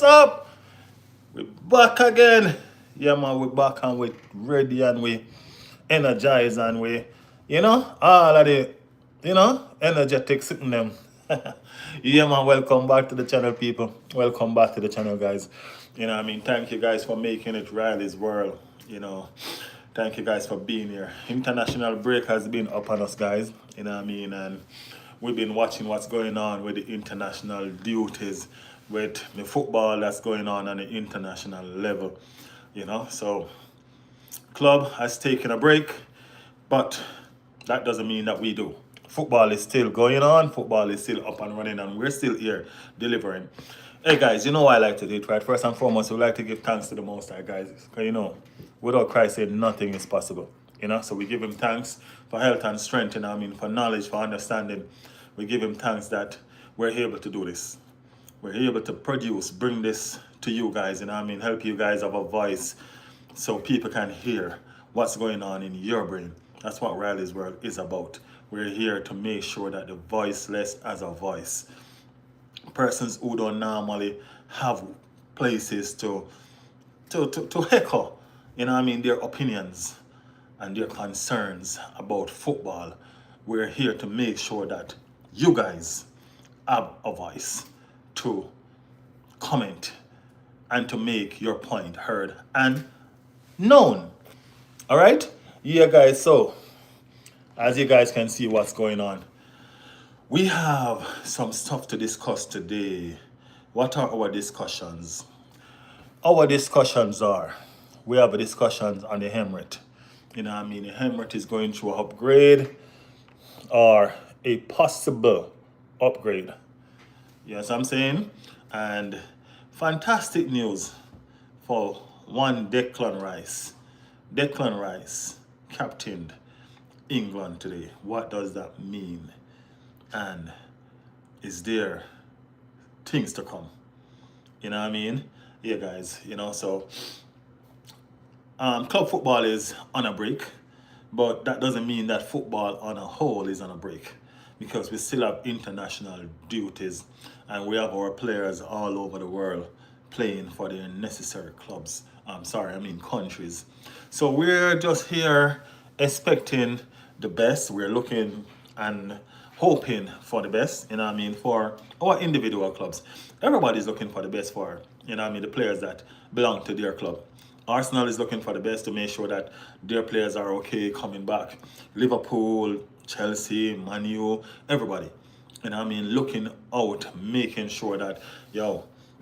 up? We're back again. Yeah, man, we're back and we're ready and we energized and we, all of the, energetic sitting them. Yeah, man, welcome back to the channel, people. Welcome back to the channel, guys. Thank you guys for making it Riley's World. Thank you guys for being here. International break has been up on us, guys. And we've been watching what's going on with the international duties, with the football that's going on the international level. So club has taken a break, but that doesn't mean that we do. Football is still going on, football is still up and running, and we're still here delivering. Hey guys, you know what I like to do, right? First and foremost, we like to give thanks to the Most High, guys. Because without Christ, nothing is possible. So we give him thanks for health and strength, for knowledge, for understanding. We give him thanks that we're able to do this. We're able to produce, bring this to you guys, help you guys have a voice so people can hear what's going on in your brain. That's what Riley's World is about. We're here to make sure that the voiceless has a voice. Persons who don't normally have places to echo, their opinions and their concerns about football. We're here to make sure that you guys have a voice to comment and to make your point heard and known. All right? Yeah, guys, so as you guys can see what's going on, we have some stuff to discuss today. What are our discussions? Our discussions are, we have a discussions on the Emirate. The Emirate is going through an upgrade or a possible upgrade. Yes, I'm saying? And fantastic news for one Declan Rice. Declan Rice captained England today. What does that mean? And is there things to come? Yeah, guys, so club football is on a break, but that doesn't mean that football on a whole is on a break, because we still have international duties and we have our players all over the world playing for their necessary clubs. Countries. So we're just here expecting the best. We're looking and hoping for the best, for our individual clubs. Everybody's looking for the best for, the players that belong to their club. Arsenal is looking for the best to make sure that their players are okay coming back. Liverpool, Chelsea, Man U, everybody. Looking out, making sure that,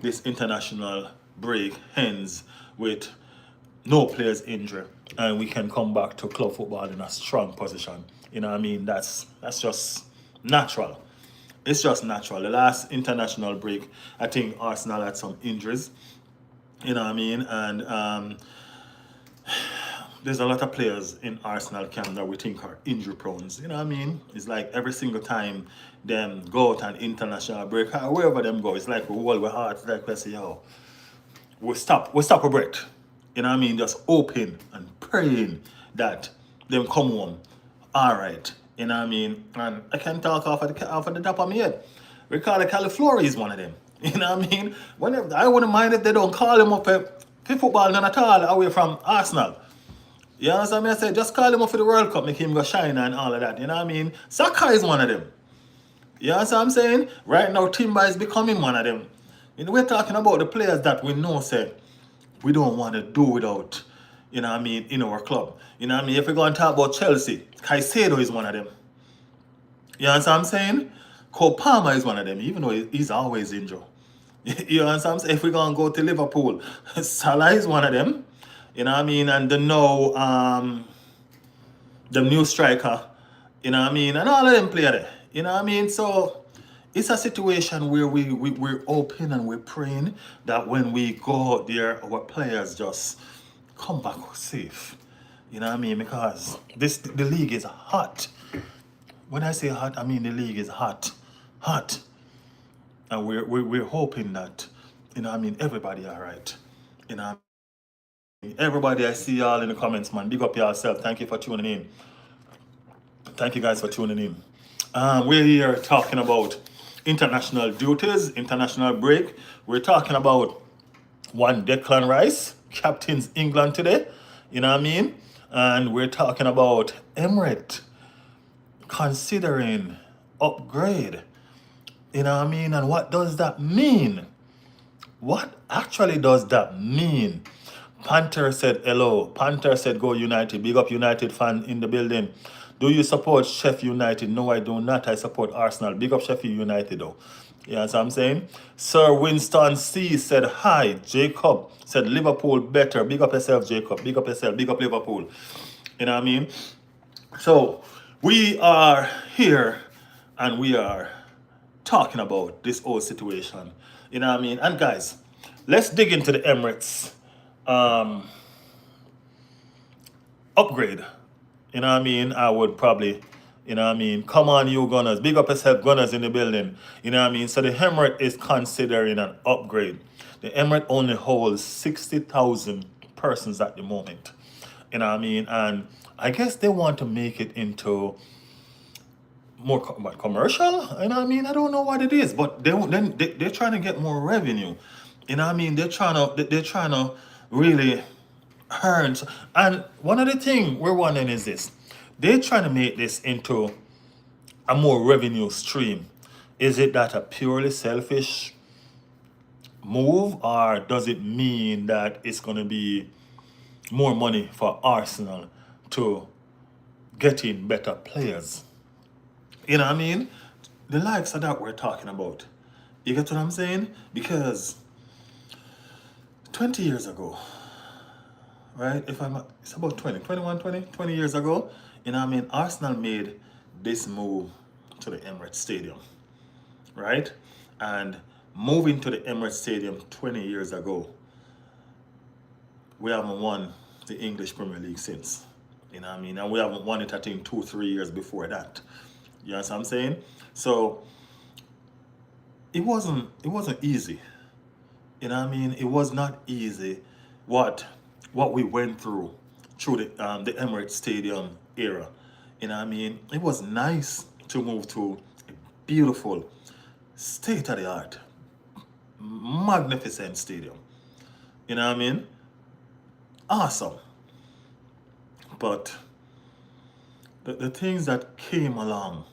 this international break ends with no players injured and we can come back to club football in a strong position. That's just natural. It's just natural. The last international break, I think Arsenal had some injuries. And there's a lot of players in Arsenal camp that we think are injury prone. It's like every single time them go out an international break, wherever them go, it's like we hold our hearts, like we say, we stop a breath. Just open and praying that them come home all right. And I can talk off of the top of my head. Ricardo Califlori is one of them. Whenever, I wouldn't mind if they don't call him up for football none at all away from Arsenal. You understand me? I say just call him up for the World Cup, make him go shine and all of that. Saka is one of them. You understand what I'm saying? Right now, Timber is becoming one of them. We're talking about the players that we know, say, we don't want to do without, in our club. If we're going to talk about Chelsea, Caicedo is one of them. You understand what I'm saying? Cole Palmer is one of them, even though he's always injured. You understand what I'm saying? If we're going to go to Liverpool, Salah is one of them. And the new striker, and all of them play there. So it's a situation where we're open and we're praying that when we go out there, our players just come back safe. Because the league is hot. When I say hot, I mean the league is hot. And we're hoping that, everybody all right. Everybody, I see y'all in the comments, man. Big up yourself. Thank you for tuning in. Thank you guys for tuning in. We're here talking about international duties, international break. We're talking about one Declan Rice captains England today. You know what I mean? And we're talking about Emirate considering upgrade. You know what I mean? And what does that mean? What actually does that mean? Panther said hello. Panther said go United. Big up United fan in the building. Do you support Sheffield United? No, I do not. I support Arsenal. Big up Sheffield United though. You know what I'm saying? Sir Winston C said hi. Jacob said Liverpool better. Big up yourself, Jacob. Big up yourself. Big up Liverpool. You know what I mean? So we are here and we are talking about this whole situation. You know what I mean? And guys, let's dig into the Emirates upgrade. You know what I mean? I would probably, you know what I mean? Come on, you Gunners. Big up yourself, Gunners in the building. You know what I mean? So the Emirate is considering an upgrade. The Emirate only holds 60,000 persons at the moment. You know what I mean? And I guess they want to make it into more commercial. You know what I mean? I don't know what it is, but they're trying to get more revenue. You know what I mean? They're trying to really earn. And one of the things we're wondering is this: they're trying to make this into a more revenue stream. Is it that a purely selfish move, or does it mean that it's going to be more money for Arsenal to get in better players? You know what I mean? The likes of that we're talking about. You get what I'm saying? Because 20 years ago, right? It's about 20 years ago, you know what I mean? Arsenal made this move to the Emirates Stadium, right? And moving to the Emirates Stadium 20 years ago, we haven't won the English Premier League since. You know what I mean? And we haven't won it, I think, 2-3 years before that. You know what I'm saying? So it wasn't easy. You know what I mean? It was not easy what we went through the Emirates Stadium era. You know what I mean? It was nice to move to a beautiful, state-of-the-art, magnificent stadium. You know what I mean? Awesome. But the things that came along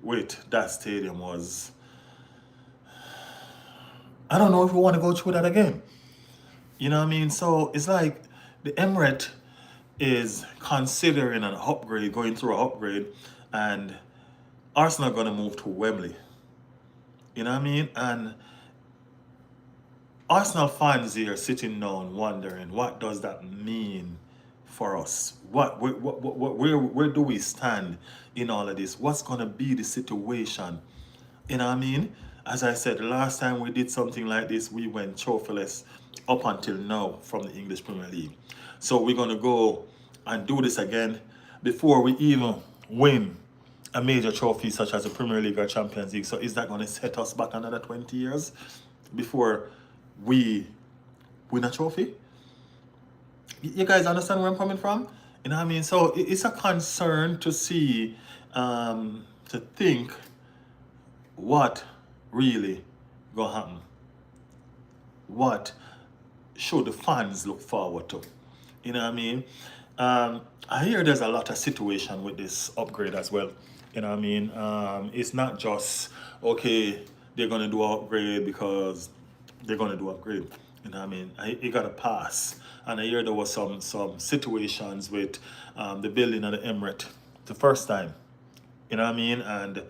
with that stadium was, I don't know if we want to go through that again. You know what I mean? So it's like the Emirate is considering an upgrade, going through an upgrade, and Arsenal are going to move to Wembley. You know what I mean? And Arsenal fans here sitting down wondering, what does that mean for us? Where do we stand in all of this? What's going to be the situation? You know what I mean? As I said, the last time we did something like this, we went trophyless up until now from the English Premier League. So we're going to go and do this again before we even win a major trophy such as the Premier League or Champions League. So is that going to set us back another 20 years before we win a trophy? You guys understand where I'm coming from? You know what I mean? So it's a concern to see, to think what really gonna happen. What should the fans look forward to? You know what I mean? I hear there's a lot of situation with this upgrade as well. You know what I mean? It's not just, okay, they're gonna do an upgrade because they're gonna do an upgrade. You know what I mean? It got to pass. And I hear there was some situations with the building of the Emirate the first time. You know what I mean? And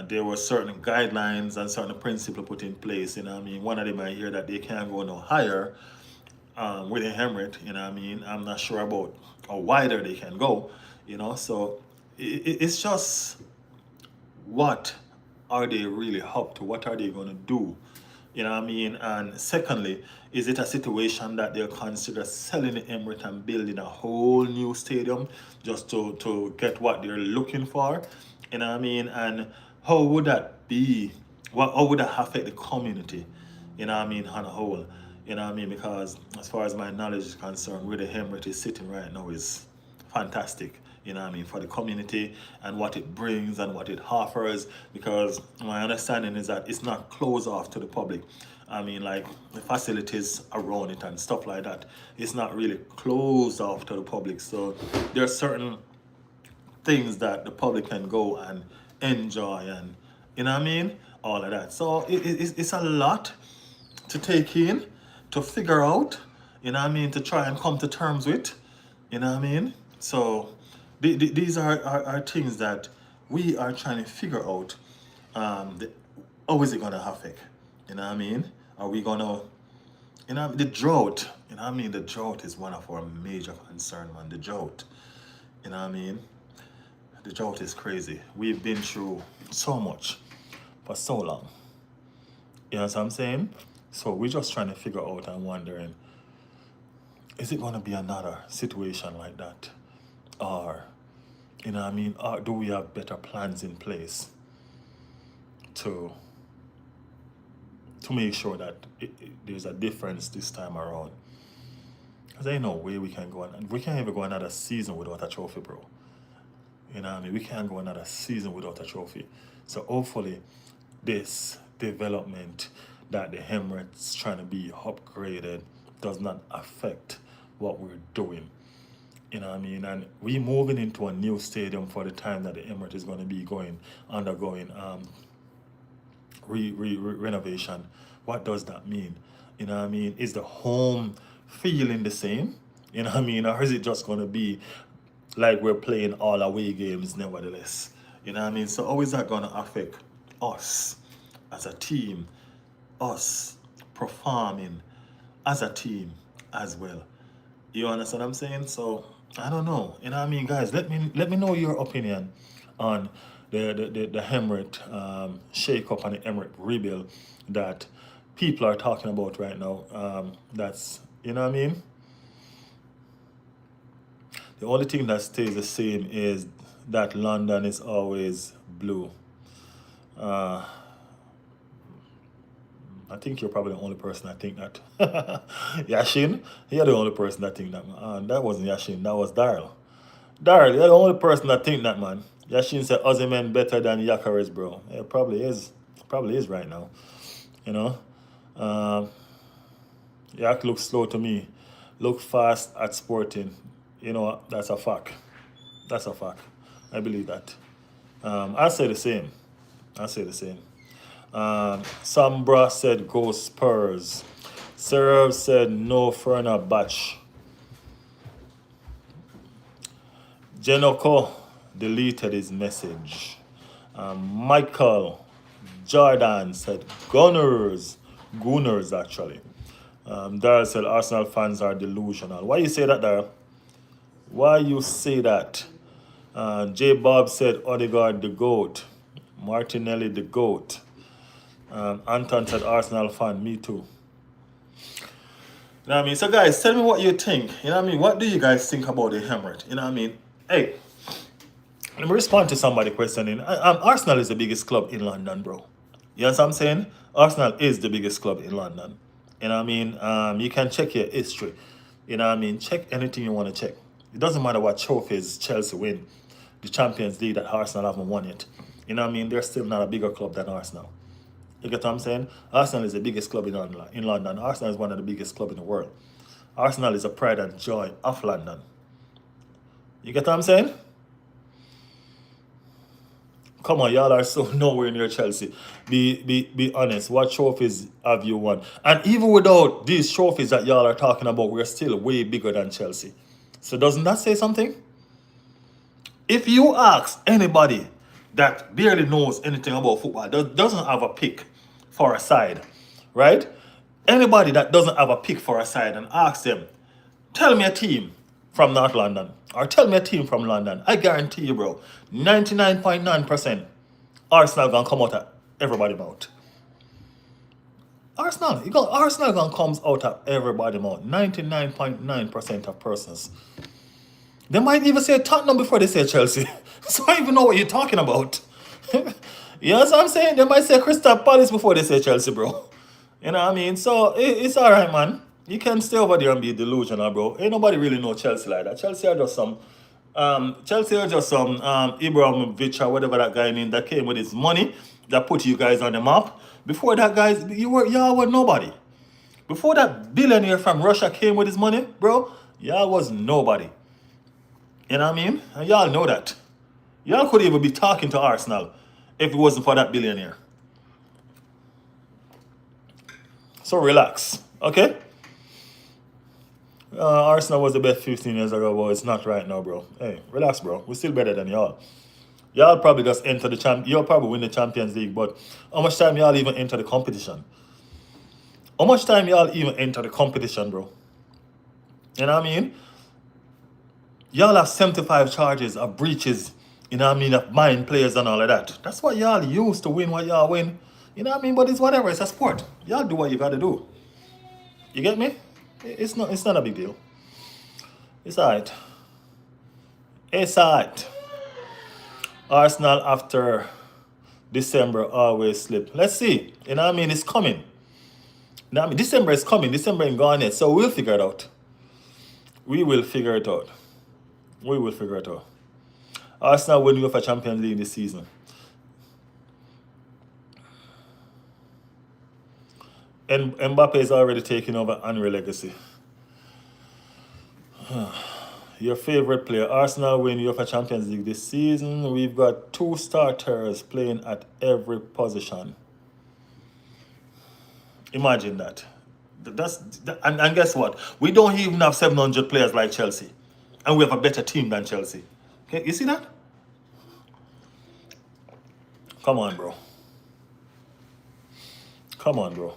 there were certain guidelines and certain principles put in place. You know what I mean? One of them I hear that they can't go no higher with the Emirate. You know what I mean? I'm not sure about how wider they can go. You know, so it's just, what are they really up to? What are they going to do? You know what I mean? And secondly, is it a situation that they'll consider selling the Emirate and building a whole new stadium just to get what they're looking for? You know what I mean? And how would that be? How would that affect the community? You know what I mean? On a whole. You know what I mean? Because as far as my knowledge is concerned, where the Emirate is sitting right now is fantastic. You know what I mean, for the community and what it brings and what it offers, because my understanding is that it's not closed off to the public. I mean, like the facilities around it and stuff like that. It's not really closed off to the public. So there are certain things that the public can go and enjoy and, you know what I mean? All of that. So it's a lot to take in, to figure out, you know what I mean, to try and come to terms with, you know what I mean? So these are things that we are trying to figure out. The, how is it going to affect? You know what I mean? Are we going to, you know, the drought, you know what I mean? The drought is one of our major concern, man. The drought, you know what I mean? The drought is crazy. We've been through so much for so long. You know what I'm saying? So we're just trying to figure out and wondering, is it going to be another situation like that? Or, you know what I mean? Or do we have better plans in place to make sure that there's a difference this time around? Because there ain't no way we can go on. We can't even go another season without a trophy, bro. You know what I mean? We can't go another season without a trophy. So hopefully this development that the Emirates trying to be upgraded does not affect what we're doing. You know what I mean? And we moving into a new stadium for the time that the Emirate is going to be undergoing renovation. What does that mean? You know what I mean? Is the home feeling the same? You know what I mean? Or is it just going to be like we're playing all away games nevertheless? You know what I mean? So how is that going to affect us as a team, us performing as a team as well? You understand what I'm saying? So I don't know. You know what I mean, guys? Let me know your opinion on the Emirate shake up and the Emirate rebuild that people are talking about right now. That's, you know what I mean? The only thing that stays the same is that London is always blue. I think you're probably the only person that think that. Yashin, you're the only person that think that. That wasn't Yashin, that was Daryl. Daryl, you're the only person that think that, man. Yashin said Ozyman better than Yakares, bro. It probably is. Probably is right now. You know? Yak looks slow to me. Look fast at Sporting. You know, that's a fact. That's a fact. I believe that. I say the same. I say the same. Sambra said go Spurs. Serve said no Ferner batch. Jenoko deleted his message. Michael Jordan said Gunners actually. Daryl said Arsenal fans are delusional. Why you say that, Daryl? Why you say that? J Bob said Odegaard the GOAT. Martinelli the GOAT. Anton said Arsenal fan, me too. You know what I mean? So guys, tell me what you think. You know what I mean? What do you guys think about the Emirate? You know what I mean? Hey, let me respond to somebody questioning. Arsenal is the biggest club in London, bro. You know what I'm saying? Arsenal is the biggest club in London. You know what I mean? You can check your history. You know what I mean? Check anything you want to check. It doesn't matter what trophies Chelsea win. The Champions League that Arsenal haven't won yet. You know what I mean? They're still not a bigger club than Arsenal. You get what I'm saying? Arsenal is the biggest club in London. Arsenal is one of the biggest clubs in the world. Arsenal is a pride and joy of London. You get what I'm saying? Come on, y'all are so nowhere near Chelsea. Be honest. What trophies have you won? And even without these trophies that y'all are talking about, we're still way bigger than Chelsea. So doesn't that say something? If you ask anybody that barely knows anything about football, doesn't have a pick for a side, right? Anybody that doesn't have a pick for a side and ask them, tell me a team from North London or tell me a team from London, I guarantee you, bro, 99.9% Arsenal gonna come out of everybody's mouth. Arsenal gonna come out of everybody's mouth. 99.9% of persons. They might even say Tottenham before they say Chelsea. So I don't even know what you're talking about. You know what I'm saying? They might say Crystal Palace before they say Chelsea, bro. You know what I mean? So it's alright, man. You can stay over there and be delusional, bro. Ain't nobody really know Chelsea like that. Chelsea are just some Ibrahimovic or whatever that guy named that came with his money that put you guys on the map. Before that, guys, y'all were nobody. Before that billionaire from Russia came with his money, bro, y'all was nobody. You know what I mean? And y'all know that. Y'all could even be talking to Arsenal if it wasn't for that billionaire. So relax, okay? Arsenal was the best 15 years ago, but it's not right now, bro. Hey, relax, bro. We're still better than y'all. Y'all probably just enter the champ. You'll probably win the Champions League, but how much time y'all even enter the competition? How much time y'all even enter the competition, bro? You know what I mean? Y'all have 75 charges of breaches, you know what I mean, of buying players and all of that. That's what y'all used to win what y'all win. You know what I mean? But it's whatever, it's a sport. Y'all do what you gotta do. You get me? It's not a big deal. It's alright. It's alright. Arsenal after December always slip. Let's see. You know what I mean? It's coming. You know what I mean? December is coming. December ain't gone yet. So we'll figure it out. We will figure it out. We will figure it out. Arsenal win UEFA Champions League this season. And Mbappe is already taking over Henry legacy. Your favorite player. Arsenal win UEFA Champions League this season. We've got 2 starters playing at every position. Imagine that. And guess what? We don't even have 700 players like Chelsea. And we have a better team than Chelsea. Okay, you see that? Come on, bro. Come on, bro.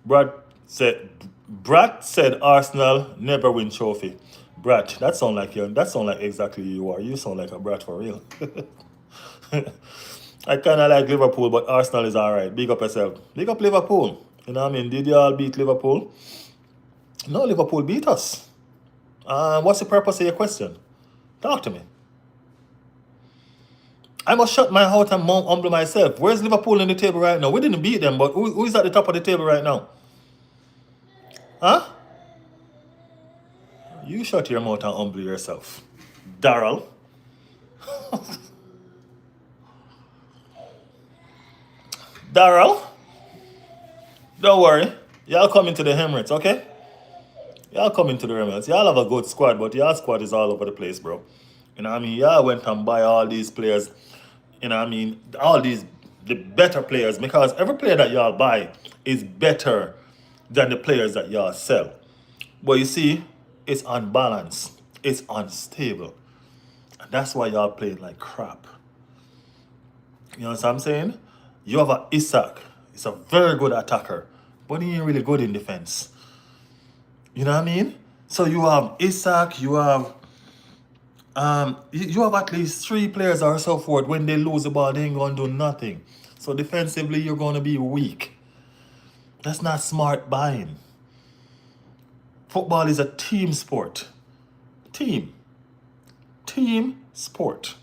Brad said Arsenal never win trophy. Brad, that sound like you. That sound like exactly you are. You sound like a brat for real. I kind of like Liverpool, but Arsenal is alright. Big up yourself. Big up Liverpool. You know what I mean? Did y'all beat Liverpool? No, Liverpool beat us. What's the purpose of your question? Talk to me. I must shut my mouth and humble myself. Where's Liverpool in the table right now? We didn't beat them, but who is at the top of the table right now? Huh? You shut your mouth and humble yourself. Daryl. Daryl. Don't worry. Y'all come into the Emirates, okay? Y'all come into the Emirates. Y'all have a good squad, but y'all squad is all over the place, bro. You know what I mean? Y'all went and buy all these players. You know what I mean? All these, the better players. Because every player that y'all buy is better than the players that y'all sell. But you see, it's unbalanced. It's unstable. And that's why y'all playing like crap. You know what I'm saying? You have a Isak. He's a very good attacker. But he ain't really good in defense. You know what I mean? So you have Isak, you have at least 3 players or so forth. When they lose the ball, they ain't gonna do nothing. So defensively, you're gonna be weak. That's not smart buying. Football is a team sport. Team sport.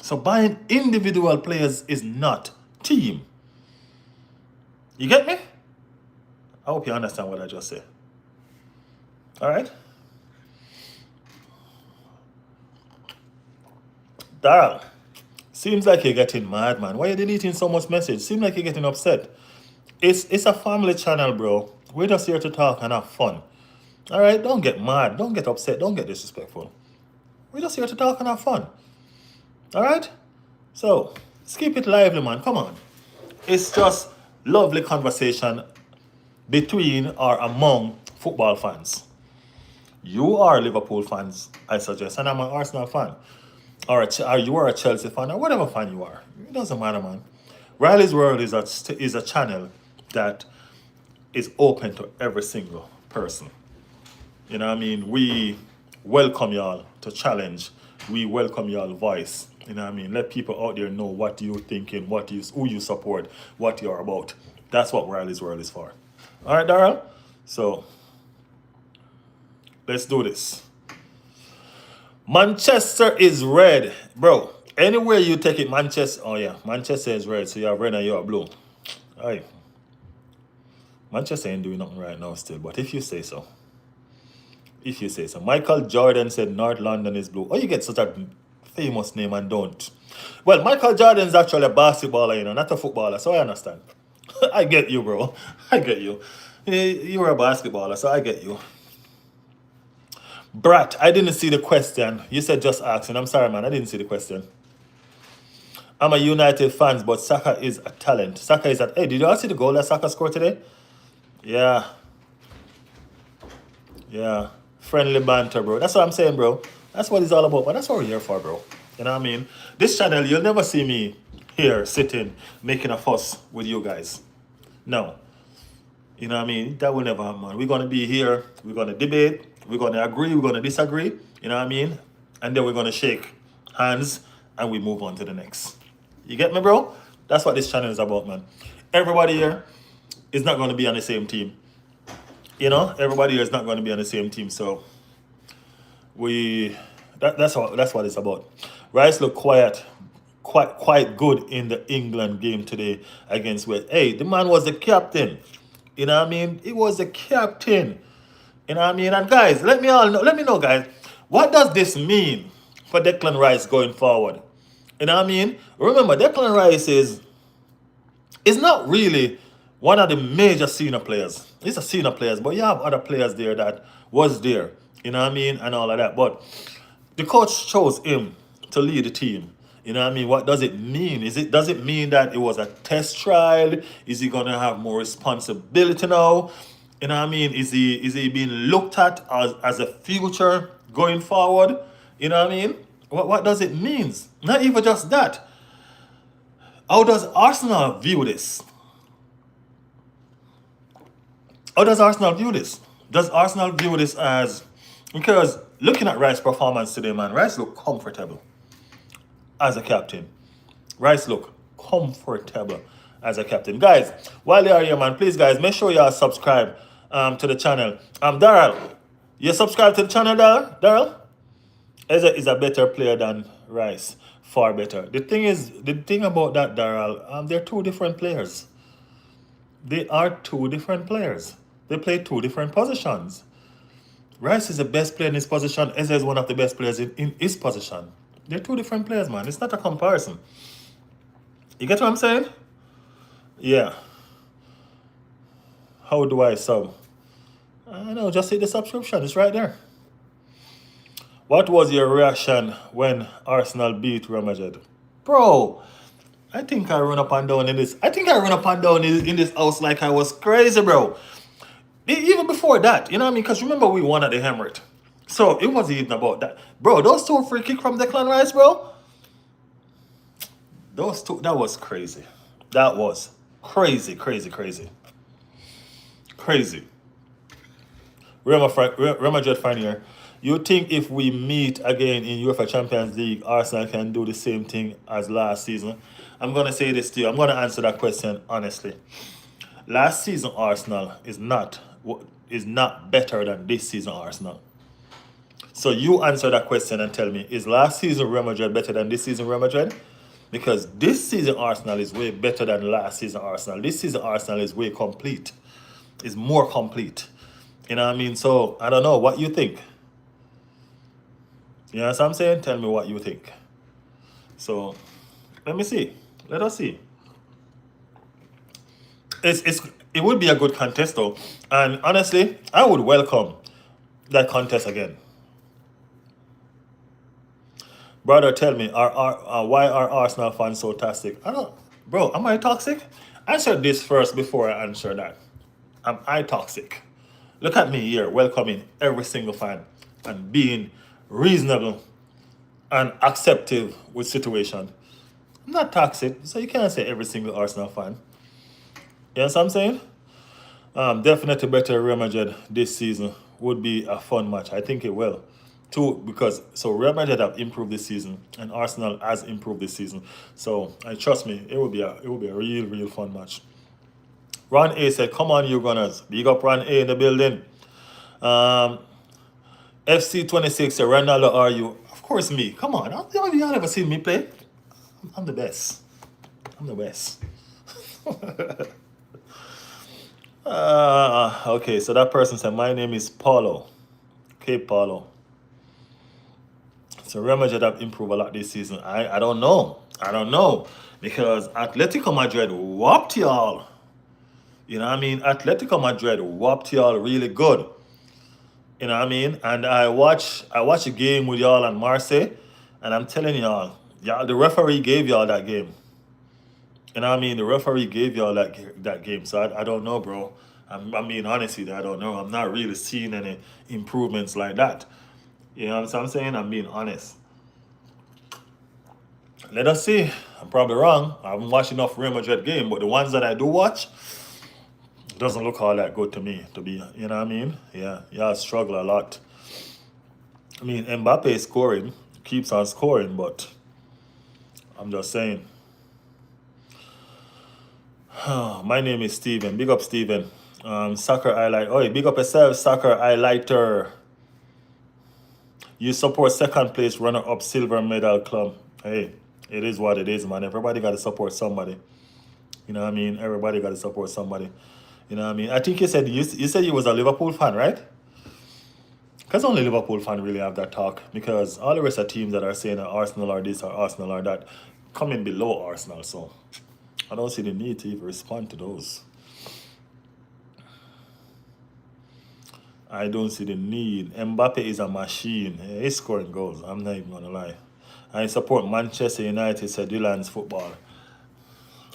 So buying individual players is not team. You get me? I hope you understand what I just said. All right? Daryl, seems like you're getting mad, man. Why are you deleting so much message? Seems like you're getting upset. It's a family channel, bro. We're just here to talk and have fun. All right? Don't get mad. Don't get upset. Don't get disrespectful. We're just here to talk and have fun. All right? So, let's keep it lively, man. Come on. It's just lovely conversation between or among football fans. You are Liverpool fans, I suggest, and I'm an Arsenal fan. Or you are a Chelsea fan, or whatever fan you are. It doesn't matter, man. Riley's World is a channel that is open to every single person. You know what I mean? We welcome y'all to challenge. We welcome y'all voice. You know what I mean? Let people out there know what you're thinking, who you support, what you're about. That's what Riley's World is for. All right, Daryl? So, let's do this. Manchester is red. Bro, anywhere you take it, Manchester. Oh, yeah. Manchester is red. So you have red and you have blue. All right. Manchester ain't doing nothing right now still. But if you say so. If you say so. Michael Jordan said North London is blue. Oh, you get such a famous name and don't. Well, Michael Jordan is actually a basketballer, you know, not a footballer, so I understand. I get you, bro. I get you. You're a basketballer, so I get you. Brat, I didn't see the question. You said just asking. I'm sorry, man. I didn't see the question. I'm a United fan, but Saka is a talent. Saka is at. Hey, did you all see the goal that Saka scored today? Yeah. Yeah. Friendly banter, bro. That's what I'm saying, bro. That's what it's all about. But that's what we're here for, bro. You know what I mean? This channel, you'll never see me here sitting making a fuss with you guys. No. You know what I mean? That will never happen. We're going to be here. We're going to debate. We're going to agree. We're going to disagree. You know what I mean? And then we're going to shake hands and we move on to the next. You get me, bro? That's what this channel is about, man. Everybody here is not going to be on the same team. You know? Everybody here is not going to be on the same team. So that's what it's about. Rice looked quite good in the England game today against Wales. Hey, the man was the captain. You know what I mean? He was the captain. You know what I mean? And guys, let me know, guys, what does this mean for Declan Rice going forward? You know what I mean? Remember, Declan Rice is not really one of the major senior players. He's a senior player, but you have other players there that was there. You know what I mean? And all of that. But the coach chose him to lead the team. You know what I mean? What does it mean? Does it mean that it was a test trial? Is he gonna have more responsibility now? You know what I mean? Is he being looked at as a future going forward? You know what I mean? What does it mean? Not even just that. How does Arsenal view this? How does Arsenal view this? Does Arsenal view this as, because looking at Rice's performance today, man, Rice looked comfortable as a captain. Rice look comfortable as a captain. Guys, while you are here, man, please, guys, make sure you are subscribed to the channel. Daryl, you subscribe to the channel, Daryl? Is a better player than Rice. Far better. The thing about that, Daryl, they're two different players. They are two different players. They play two different positions. Rice is the best player in his position. Eze is one of the best players in his position. They're two different players, man. It's not a comparison. You get what I'm saying? Yeah. How do I sub? I know, just hit the subscription. It's right there. What was your reaction when Arsenal beat Real Madrid? Bro, I think I run up and down in this. I think I run up and down in this house like I was crazy, bro. Even before that, you know what I mean? Because remember, we won at the Emirate. So it wasn't even about that. Bro, those two free kick from Declan Rice, bro. Those two, that was crazy. That was crazy. Real Madrid fan here. You think if we meet again in UEFA Champions League, Arsenal can do the same thing as last season? I'm going to say this to you. I'm going to answer that question honestly. Last season Arsenal is not better than this season Arsenal. So you answer that question and tell me, is last season Real Madrid better than this season Real Madrid? Because this season Arsenal is way better than last season Arsenal. This season Arsenal is way complete. It's more complete. You know what I mean? So I don't know what you think. You know what I'm saying? Tell me what you think. So let me see. Let us see. It would be a good contest though. And honestly, I would welcome that contest again. Brother, tell me, why are Arsenal fans so toxic? I don't, bro, am I toxic? Answer this first before I answer that. Am I toxic? Look at me here, welcoming every single fan and being reasonable and acceptive with situation. I'm not toxic, so you can't say every single Arsenal fan. You know what I'm saying? Definitely better Real Madrid this season would be a fun match. I think it will. Too, because so Real Madrid have improved this season and Arsenal has improved this season. So trust me, it will be a real fun match. Ron A said, "Come on, you Gunners. Big up Ron A in the building." FC26 said, "Ronaldo, are you?" Of course, me. Come on. Y'all ever seen me play? I'm the best. I'm the best. Okay, so that person said, "My name is Paulo." Okay, Paulo. So Real Madrid have improved a lot this season. I don't know. I don't know. Because Atletico Madrid whopped y'all. You know what I mean? Atletico Madrid whopped y'all really good. You know what I mean? And I watch a game with y'all and Marseille, and I'm telling y'all, the referee gave y'all that game. You know what I mean? The referee gave y'all that game. So I don't know, bro. I'm being honest with you. I don't know. I'm not really seeing any improvements like that. You know what I'm saying? I'm being honest. Let us see. I'm probably wrong. I haven't watched enough Real Madrid game, but the ones that I do watch doesn't look all that good to me. To be, you know what I mean? Yeah, y'all struggle a lot. I mean, Mbappe is scoring, keeps on scoring, but I'm just saying. My name is Steven. Big up, Steven. Soccer highlight. Oh, big up yourself, soccer highlighter. You support second place runner up silver medal club. Hey, it is what it is, man. Everybody got to support somebody. You know what I mean? Everybody got to support somebody. You know what I mean? I think you said you was a Liverpool fan, right? Because only Liverpool fan really have that talk. Because all the rest of teams that are saying that Arsenal are this or Arsenal are that coming below Arsenal. So I don't see the need to even respond to those. I don't see the need. Mbappe is a machine. He's scoring goals. I'm not even gonna lie. I support Manchester United, said Dylan's football.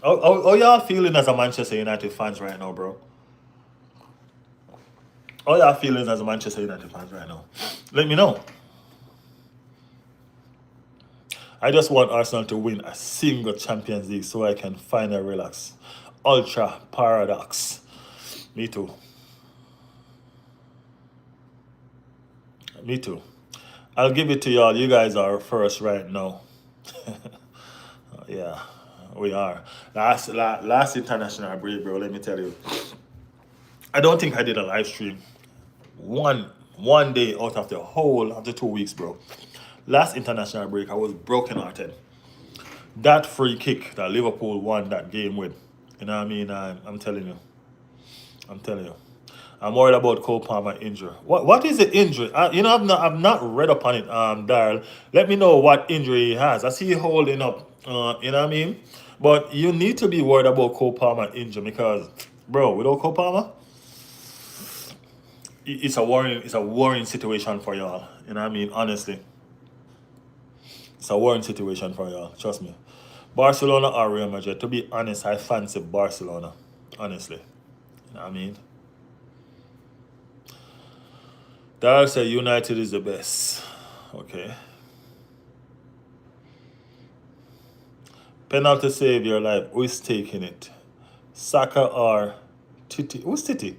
How y'all feeling as a Manchester United fans right now, bro? How y'all feeling as a Manchester United fans right now? Let me know. I just want Arsenal to win a single Champions League so I can finally relax. Ultra paradox. Me too. Me too. I'll give it to y'all. You guys are first right now. Yeah, we are. Last international break, bro. Let me tell you. I don't think I did a live stream one day out of the whole of the 2 weeks, bro. Last international break, I was brokenhearted. That free kick that Liverpool won that game with, you know what I mean? I'm telling you. I'm telling you. I'm worried about Cole Palmer injury. What is the injury? I've not read upon it, Daryl. Let me know what injury he has. I see he holding up. You know what I mean? But you need to be worried about Cole Palmer injury because, bro, without Cole Palmer, it's a worrying situation for y'all. You know what I mean? Honestly, it's a worrying situation for y'all. Trust me. Barcelona or Real Madrid? To be honest, I fancy Barcelona. Honestly, you know what I mean? Dark said United is the best. Okay. Penalty save your life. Who is taking it? Saka or Titi? Who's Titi?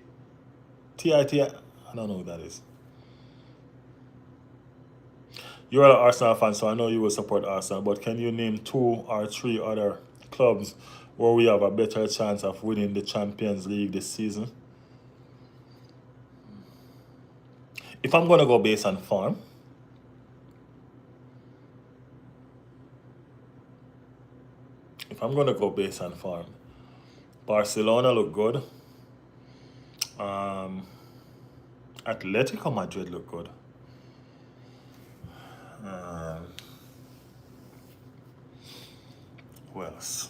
Titi? I don't know who that is. You're an Arsenal fan, so I know you will support Arsenal. But can you name 2 or 3 other clubs where we have a better chance of winning the Champions League this season? If I'm gonna go based on form, Barcelona look good. Um, Atletico Madrid look good. Um, who else?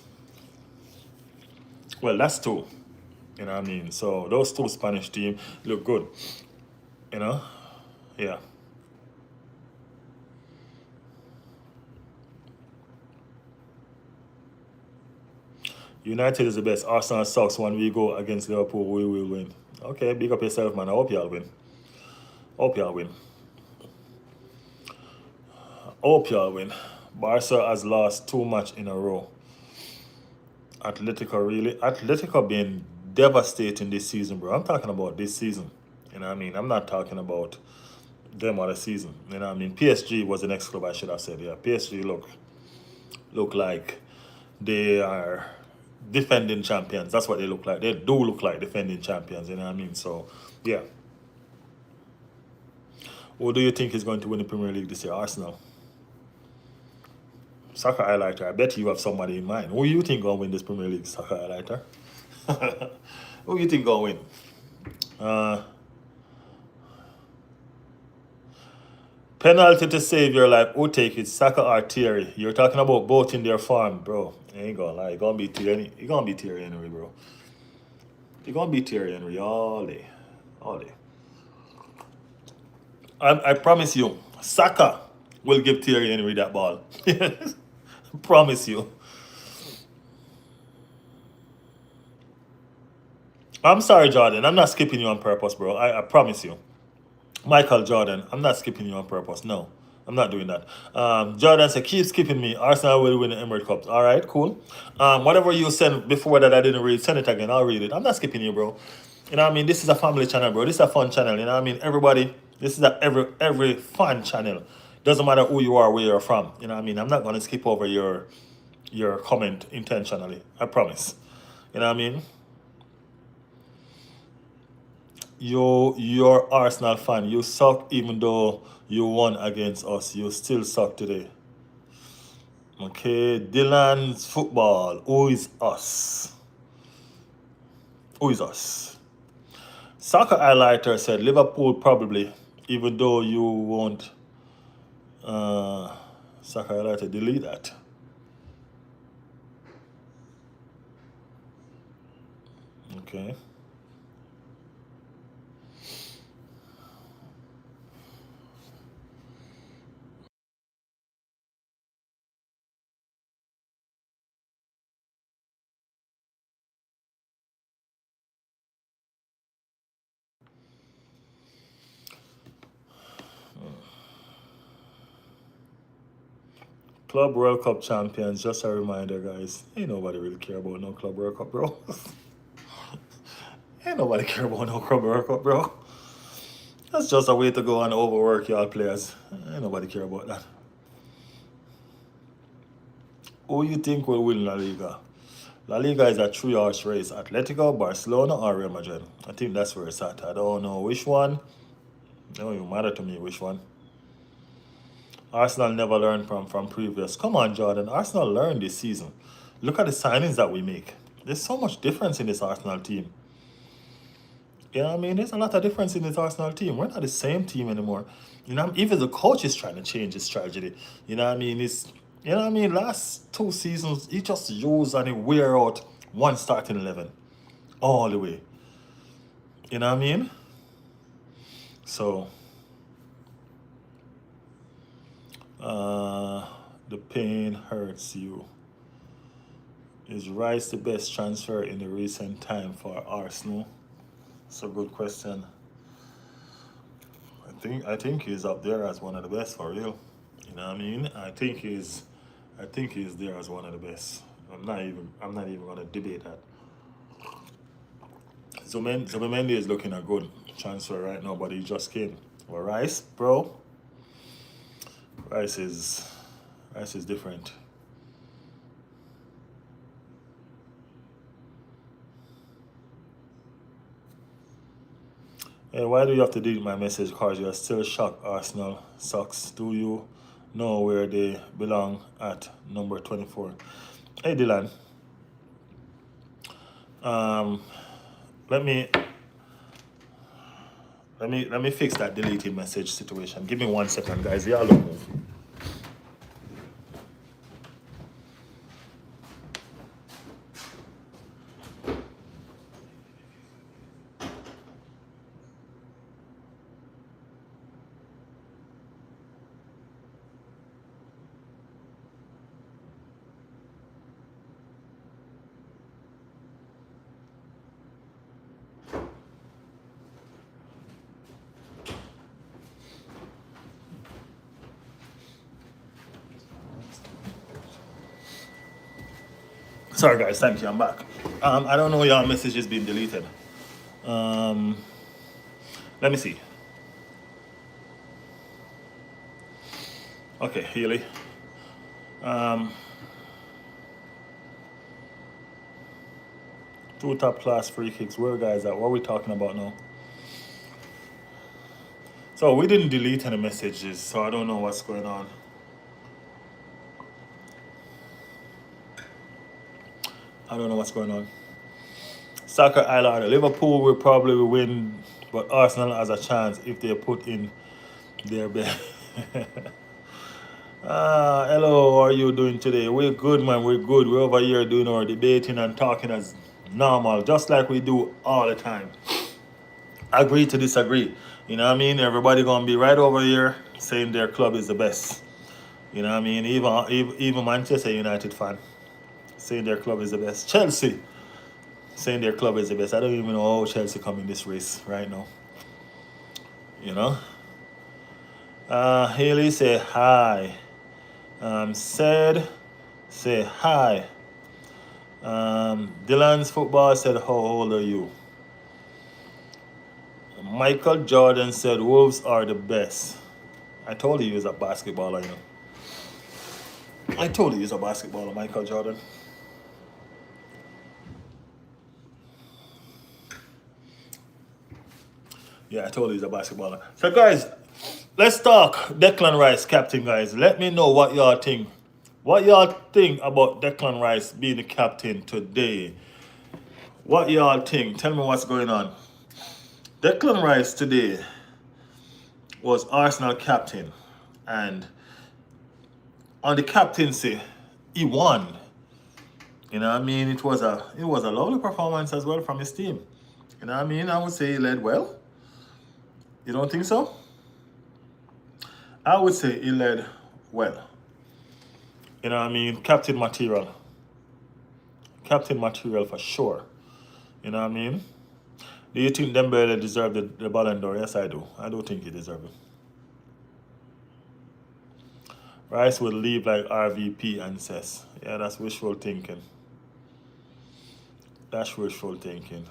Well, that's 2. You know what I mean? So those 2 Spanish teams look good. You know? Yeah. United is the best. Arsenal sucks. When we go against Liverpool, we will win. Okay, big up yourself, man. I hope y'all win. Hope y'all win. Hope y'all win. Barca has lost 2 matches in a row. Atletico really? Atletico been devastating this season, bro. I'm talking about this season. You know what I mean? I'm not talking about them other season. You know what I mean? PSG was the next club I should have said. Yeah, PSG look like they are defending champions. That's what they look like. They do look like defending champions. You know what I mean? So, yeah. Who do you think is going to win the Premier League this year? Arsenal. Soccer highlighter. I bet you have somebody in mind. Who you think gonna win this Premier League? Soccer highlighter. Who you think gonna win? Penalty to save your life. Who take it? Saka or Thierry? You're talking about both in their form, bro. I ain't gonna lie. You're gonna be Thierry Henry, bro. You're gonna be Thierry Henry all day. All day. I promise you, Saka will give Thierry Henry that ball. Promise you. I'm sorry, Jordan. I'm not skipping you on purpose, bro. I promise you. Michael Jordan, I'm not skipping you on purpose. No, I'm not doing that. Jordan said, keep skipping me. Arsenal will win the Emirate Cup. All right, cool. Whatever you sent before that I didn't read, send it again. I'll read it. I'm not skipping you, bro. You know what I mean? This is a family channel, bro. This is a fun channel. You know what I mean? Everybody, this is a every fun channel. Doesn't matter who you are, where you're from. You know what I mean? I'm not gonna skip over your comment intentionally. I promise. You know what I mean? You're Arsenal fan. You suck even though you won against us. You still suck today. Okay, Dylan's football. Who is us? Who is us? Soccer highlighter said Liverpool probably, even though you won't. Soccer highlighter, delete that. Okay. Club World Cup champions. Just a reminder, guys. Ain't nobody really care about no Club World Cup, bro. Ain't nobody care about no Club World Cup, bro. That's just a way to go and overwork y'all players. Ain't nobody care about that. Who you think will win La Liga? La Liga is a three-horse race. Atletico, Barcelona, or Real Madrid. I think that's where it's at. I don't know which one. It don't even matter to me which one. Arsenal never learned from previous. Come on, Jordan. Arsenal learned this season. Look at the signings that we make. There's so much difference in this Arsenal team. You know what I mean? There's a lot of difference in this Arsenal team. We're not the same team anymore. You know, even the coach is trying to change his strategy. You know what I mean? You know what I mean? Last 2 seasons, he just used and he wear out one starting 11 all the way. You know what I mean? So, the pain hurts you. Is Rice the best transfer in the recent time for Arsenal? It's a good question. I think he's up there as one of the best for real. You know what I mean? I think he's there as one of the best. I'm not even gonna debate that. Zubimendi is looking a good transfer right now, but he just came. Well, Rice, bro. Rice is different. Hey, why do you have to delete my message? Cause you're still shocked Arsenal sucks. Do you know where they belong at number 24? Hey Dylan. Let me fix that deleted message situation. Give me 1 second, guys. Y'all don't move. Sorry guys, thank you, I'm back. I don't know your message is being deleted. Um, let me see. Okay, Healy. Two top class free kicks. Where guys at? What are we talking about now? So we didn't delete any messages, so I don't know what's going on. I don't know what's going on. Soccer highlighter. Liverpool will probably win, but Arsenal has a chance if they put in their best. Hello, how are you doing today? We're good, man. We're good. We're over here doing our debating and talking as normal, just like we do all the time. Agree to disagree. You know what I mean? Everybody gonna be right over here saying their club is the best. You know what I mean? Even Manchester United fan saying their club is the best. Chelsea saying their club is the best. I don't even know how Chelsea come in this race right now. You know? Haley say hi. Said say hi. Dylan's football said, how old are you? Michael Jordan said, Wolves are the best. I told you he was a basketballer, you know. I told you he's a basketballer, Michael Jordan. Yeah, I told you he's a basketballer. So, guys, let's talk Declan Rice, captain, guys. Let me know what y'all think. What y'all think about Declan Rice being the captain today? What y'all think? Tell me what's going on. Declan Rice today was Arsenal captain, and on the captaincy, he won. You know what I mean? It was a lovely performance as well from his team. You know what I mean? I would say he led well. You don't think so? I would say he led well. You know what I mean? Captain material. Captain material for sure. You know what I mean? Do you think Dembele deserved the Ballon d'Or? Yes, I do. I do think he deserved it. Rice would leave like RVP and says. Yeah, that's wishful thinking. That's wishful thinking.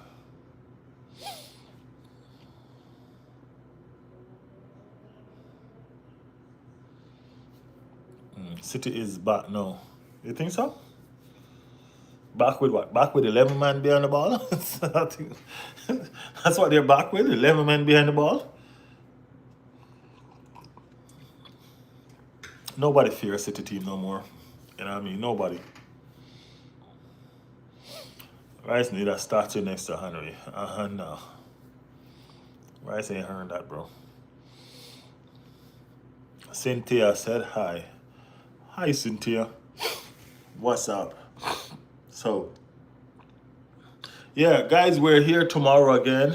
City is back now. You think so? Back with what? Back with 11 men behind the ball? I think that's what they're back with, 11 men behind the ball. Nobody fears City team no more. You know what I mean? Nobody. Rice need a statue next to Henry. No. Rice ain't heard that, bro. Cynthia said hi. Hi, Cynthia. What's up? So, yeah, guys, we're here tomorrow again.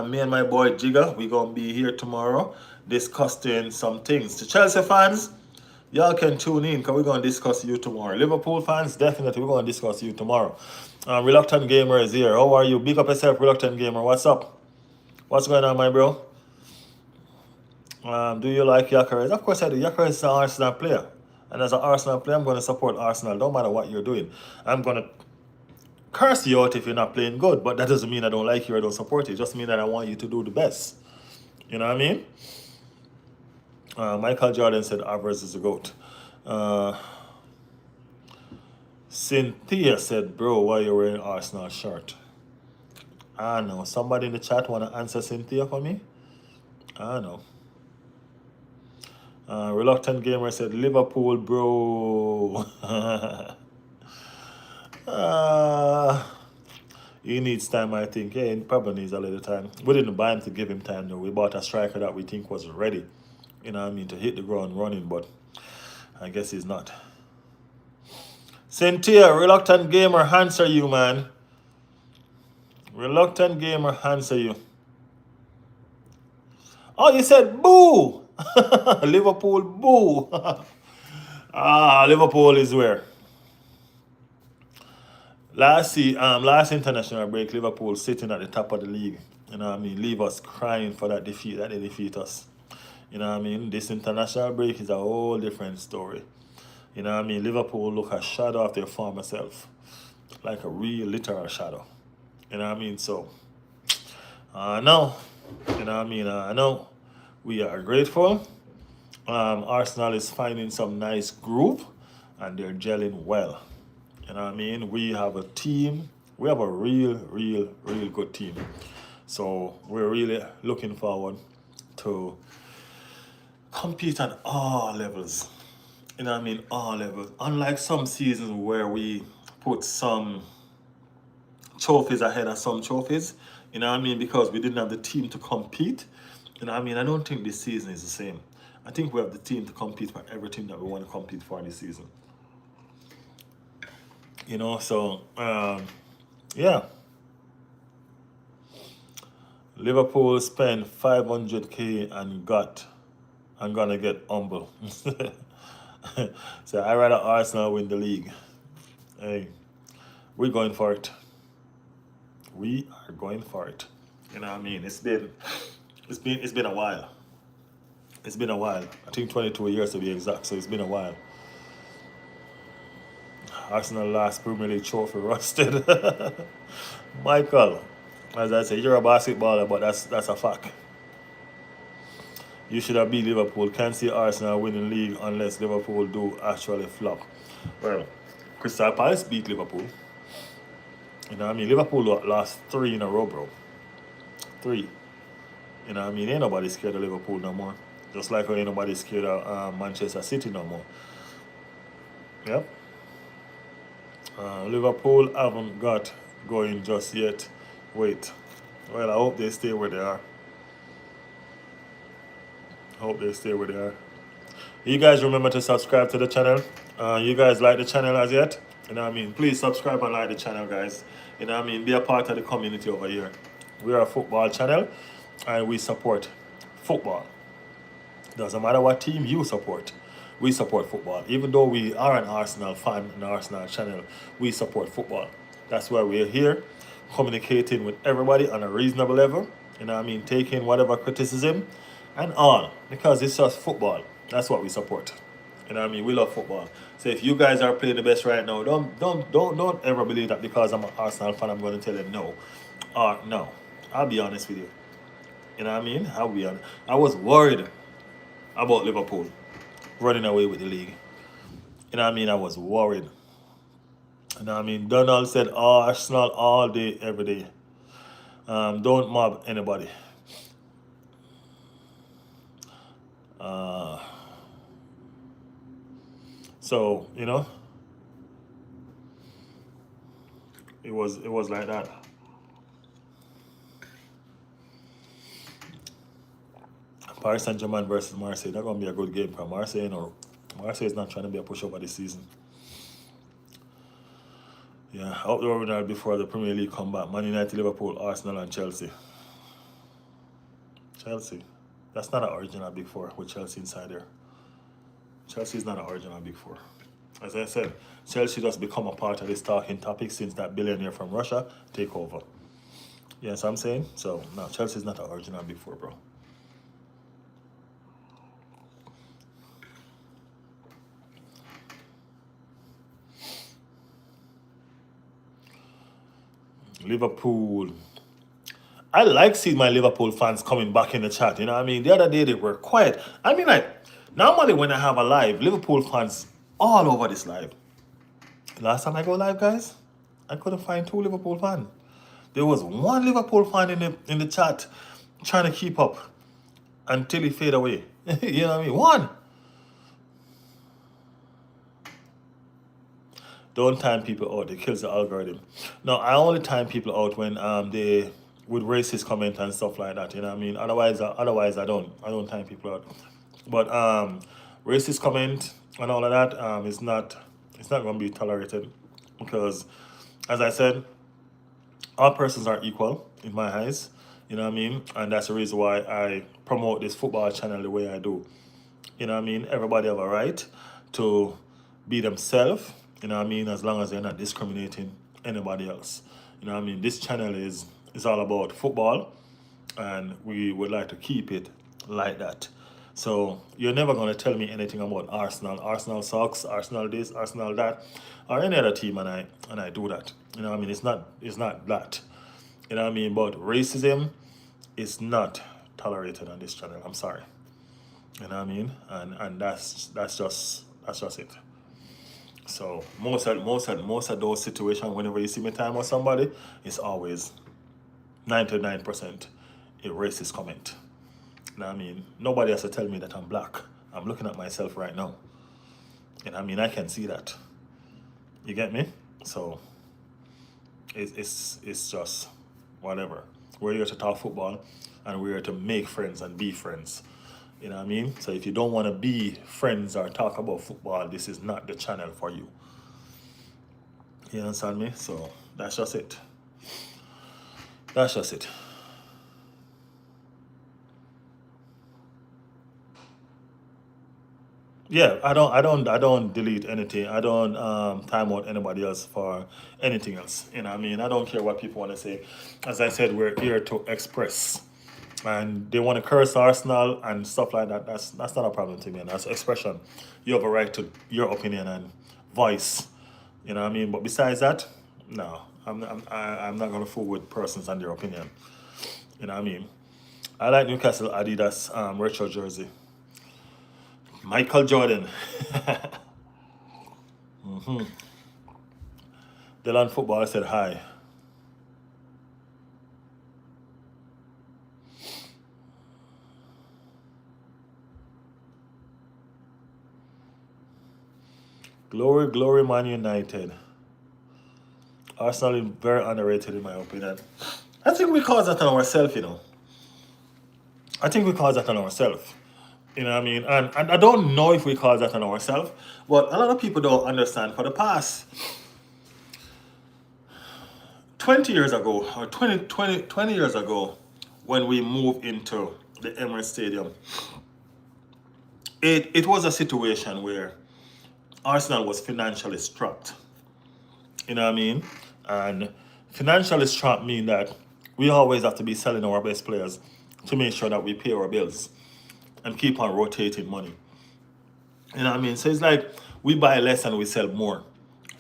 Me and my boy Jigga, we're going to be here tomorrow discussing some things. To Chelsea fans, y'all can tune in because we're going to discuss you tomorrow. Liverpool fans, definitely, we're going to discuss you tomorrow. Reluctant Gamer is here. How are you? Big up yourself, Reluctant Gamer. What's up? What's going on, my bro? Do you like Gyökeres? Of course I do. Gyökeres is an Arsenal player. And as an Arsenal player, I'm going to support Arsenal. Don't matter what you're doing. I'm going to curse you out if you're not playing good. But that doesn't mean I don't like you or don't support you. It just means that I want you to do the best. You know what I mean? Michael Jordan said Alvarez is the GOAT. Cynthia said, bro, why you wearing Arsenal shirt? I know. Somebody in the chat want to answer Cynthia for me? I know. Reluctant Gamer said, Liverpool, bro. He needs time, I think. Yeah, he probably needs a little time. We didn't buy him to give him time, though. We bought a striker that we think was ready, you know what I mean, to hit the ground running, but I guess he's not. Cynthia, Reluctant Gamer, answer you, man. Reluctant Gamer, answer you. Oh, you said boo! Liverpool, boo! Liverpool is where? Last international break, Liverpool sitting at the top of the league. You know what I mean? Leave us crying for that defeat, that they defeat us. You know what I mean? This international break is a whole different story. You know what I mean? Liverpool look a shadow of their former self. Like a real literal shadow. You know what I mean? So, no. You know what I mean? I know we are grateful. Arsenal is finding some nice groove and they're gelling well. You know what I mean? We have a team. We have a real good team. So we're really looking forward to compete on all levels. You know what I mean? All levels. Unlike some seasons where we put some trophies ahead of some trophies. You know what I mean? Because we didn't have the team to compete. You know what I mean? I don't think this season is the same. I think we have the team to compete for everything that we want to compete for this season. You know, so yeah. Liverpool spent 500k and gonna get humble. So I rather Arsenal win the league. Hey, we're going for it. We are going for it. You know what I mean? It's been a while. It's been a while. I think 22 years to be exact. So it's been a while. Arsenal last Premier League trophy rusted. Michael, as I say, you're a basketballer, but that's a fact. You should have beat Liverpool. Can't see Arsenal winning league unless Liverpool do actually flop. Well, Crystal Palace beat Liverpool. You know what I mean? Liverpool lost three in a row, bro. Three. You know what I mean? Ain't nobody scared of Liverpool no more. Just like ain't nobody scared of Manchester City no more. Yep. Liverpool haven't got going just yet. Wait. Well, I hope they stay where they are. I hope they stay where they are. You guys remember to subscribe to the channel. You guys like the channel as yet? You know what I mean? Please subscribe and like the channel, guys. You know what I mean? Be a part of the community over here. We are a football channel and we support football. Doesn't matter what team you support. We support football. Even though we are an Arsenal fan and Arsenal channel, we support football. That's why we're here, communicating with everybody on a reasonable level. You know what I mean? Taking whatever criticism and all. Because it's just football. That's what we support. You know what I mean? We love football. So if you guys are playing the best right now, don't ever believe that because I'm an Arsenal fan, I'm going to tell them no. Or no. I'll be honest with you. You know what I mean? I'll be honest. I was worried about Liverpool running away with the league. You know what I mean? I was worried. You know what I mean? Donald said, oh, Arsenal all day, every day. Don't mob anybody. So, you know, it was like that. Paris Saint-Germain versus Marseille. That's gonna be a good game because Marseille, you know, Marseille is not trying to be a pushover this season. Yeah, out the original before the Premier League come back. Man United, Liverpool, Arsenal, and Chelsea. Chelsea. That's not an original Big Four with Chelsea inside there. Chelsea is not an original Big Four. As I said, Chelsea just become a part of this talking topic since that billionaire from Russia take over. Yes, I'm saying? So, no, Chelsea is not an original Big Four, bro. Liverpool. I like seeing my Liverpool fans coming back in the chat. You know what I mean? The other day they were quiet. I mean, like, normally when I have a live, Liverpool fans all over this live. Last time I go live, guys, I couldn't find two Liverpool fans. There was one Liverpool fan in the chat trying to keep up until he fade away. You know what I mean? One. Don't time people out. It kills the algorithm. No, I only time people out when they with racist comment and stuff like that. You know what I mean? Otherwise I don't time people out. But racist comment and all of that it's not going to be tolerated because, as I said, all persons are equal in my eyes. You know what I mean? And that's the reason why I promote this football channel the way I do. You know what I mean? Everybody have a right to be themselves, you know what I mean, as long as they're not discriminating anybody else. You know what I mean? This channel is all about football and we would like to keep it like that. So you're never going to tell me anything about Arsenal. Arsenal sucks, Arsenal this, Arsenal that, or any other team, and I do that. You know what I mean? It's not that. You know what I mean? But racism is not tolerated on this channel. I'm sorry. You know what I mean? And that's just it. So most of those situations, whenever you see me time with somebody, it's always 99% a racist comment. You know what I mean? Nobody has to tell me that I'm black. I'm looking at myself right now. You know what I mean? I can see that. You get me? So it's just whatever. We're here to talk football and we're here to make friends and be friends. You know what I mean? So if you don't want to be friends or talk about football, this is not the channel for you. You understand me? So that's just it. That's just it. Yeah, I don't delete anything. I don't time out anybody else for anything else. You know what I mean? I don't care what people want to say. As I said, we're here to express. And they want to curse Arsenal and stuff like that. That's not a problem to me. And that's expression. You have a right to your opinion and voice. You know what I mean? But besides that, no, I'm not going to fool with persons and their opinion. You know what I mean? I like Newcastle Adidas retro jersey. Michael Jordan. Dylan Football said hi. Glory, glory, Man United. Arsenal is very underrated in my opinion. I think we cause that on ourselves, you know. I think we cause that on ourselves. You know what I mean? And I don't know if we cause that on ourselves, but a lot of people don't understand. For the past 20 years ago, or 20 years ago, when we moved into the Emirate Stadium, it was a situation where Arsenal was financially strapped. You know what I mean? And financially strapped mean that we always have to be selling our best players to make sure that we pay our bills and keep on rotating money. You know what I mean? So it's like we buy less and we sell more.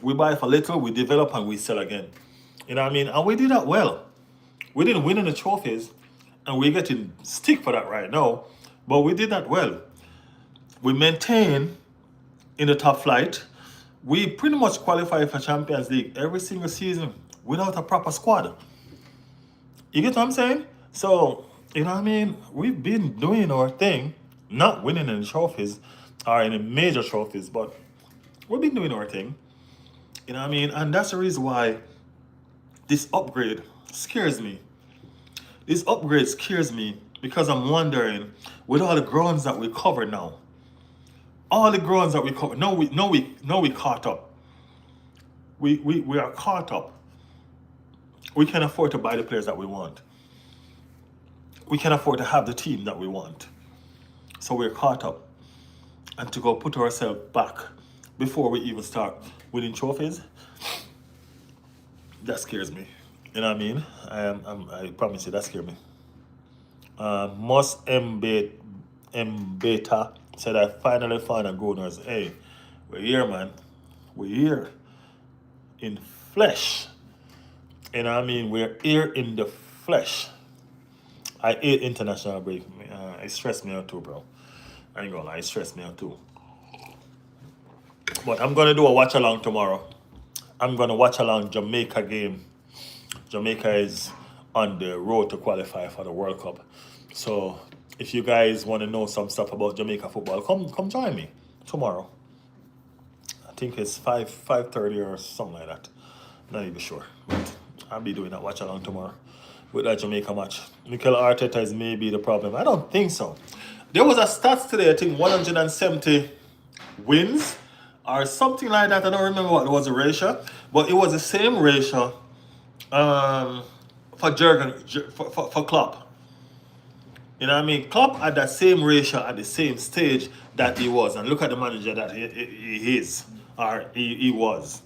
We buy for little, we develop and we sell again. You know what I mean? And we did that well. We didn't win any trophies, and we're getting stick for that right now. But we did that well. We maintain in the top flight. We pretty much qualify for Champions League every single season without a proper squad. You get what I'm saying? So, you know what I mean? We've been doing our thing, not winning any trophies or any major trophies, but we've been doing our thing. You know what I mean? And that's the reason why this upgrade scares me. This upgrade scares me because I'm wondering, with all the grounds that we cover now, all the grounds that we cover, we caught up. We are caught up. We can afford to buy the players that we want. We can afford to have the team that we want. So we're caught up. And to go put ourselves back before we even start winning trophies, that scares me. You know what I mean? I promise you, that scares me. Must Mbeta said, I finally found a good nurse. Hey, we're here, man. We're here in flesh. You know what I mean? We're here in the flesh. I ate international break. It stressed me out too, bro. I ain't gonna lie, it stressed me out too. But I'm gonna do a watch along tomorrow. I'm gonna watch along Jamaica game. Jamaica is on the road to qualify for the World Cup. So if you guys want to know some stuff about Jamaica football, come join me tomorrow. I think it's 5:30 or something like that. Not even sure. But I'll be doing that watch along tomorrow with that Jamaica match. Mikel Arteta is maybe the problem. I don't think so. There was a stats today, I think 170 wins or something like that. I don't remember what was the ratio, but it was the same ratio for Jurgen, for Klopp. You know what I mean? Klopp had that same ratio at the same stage that he was. And look at the manager that he is, or he was.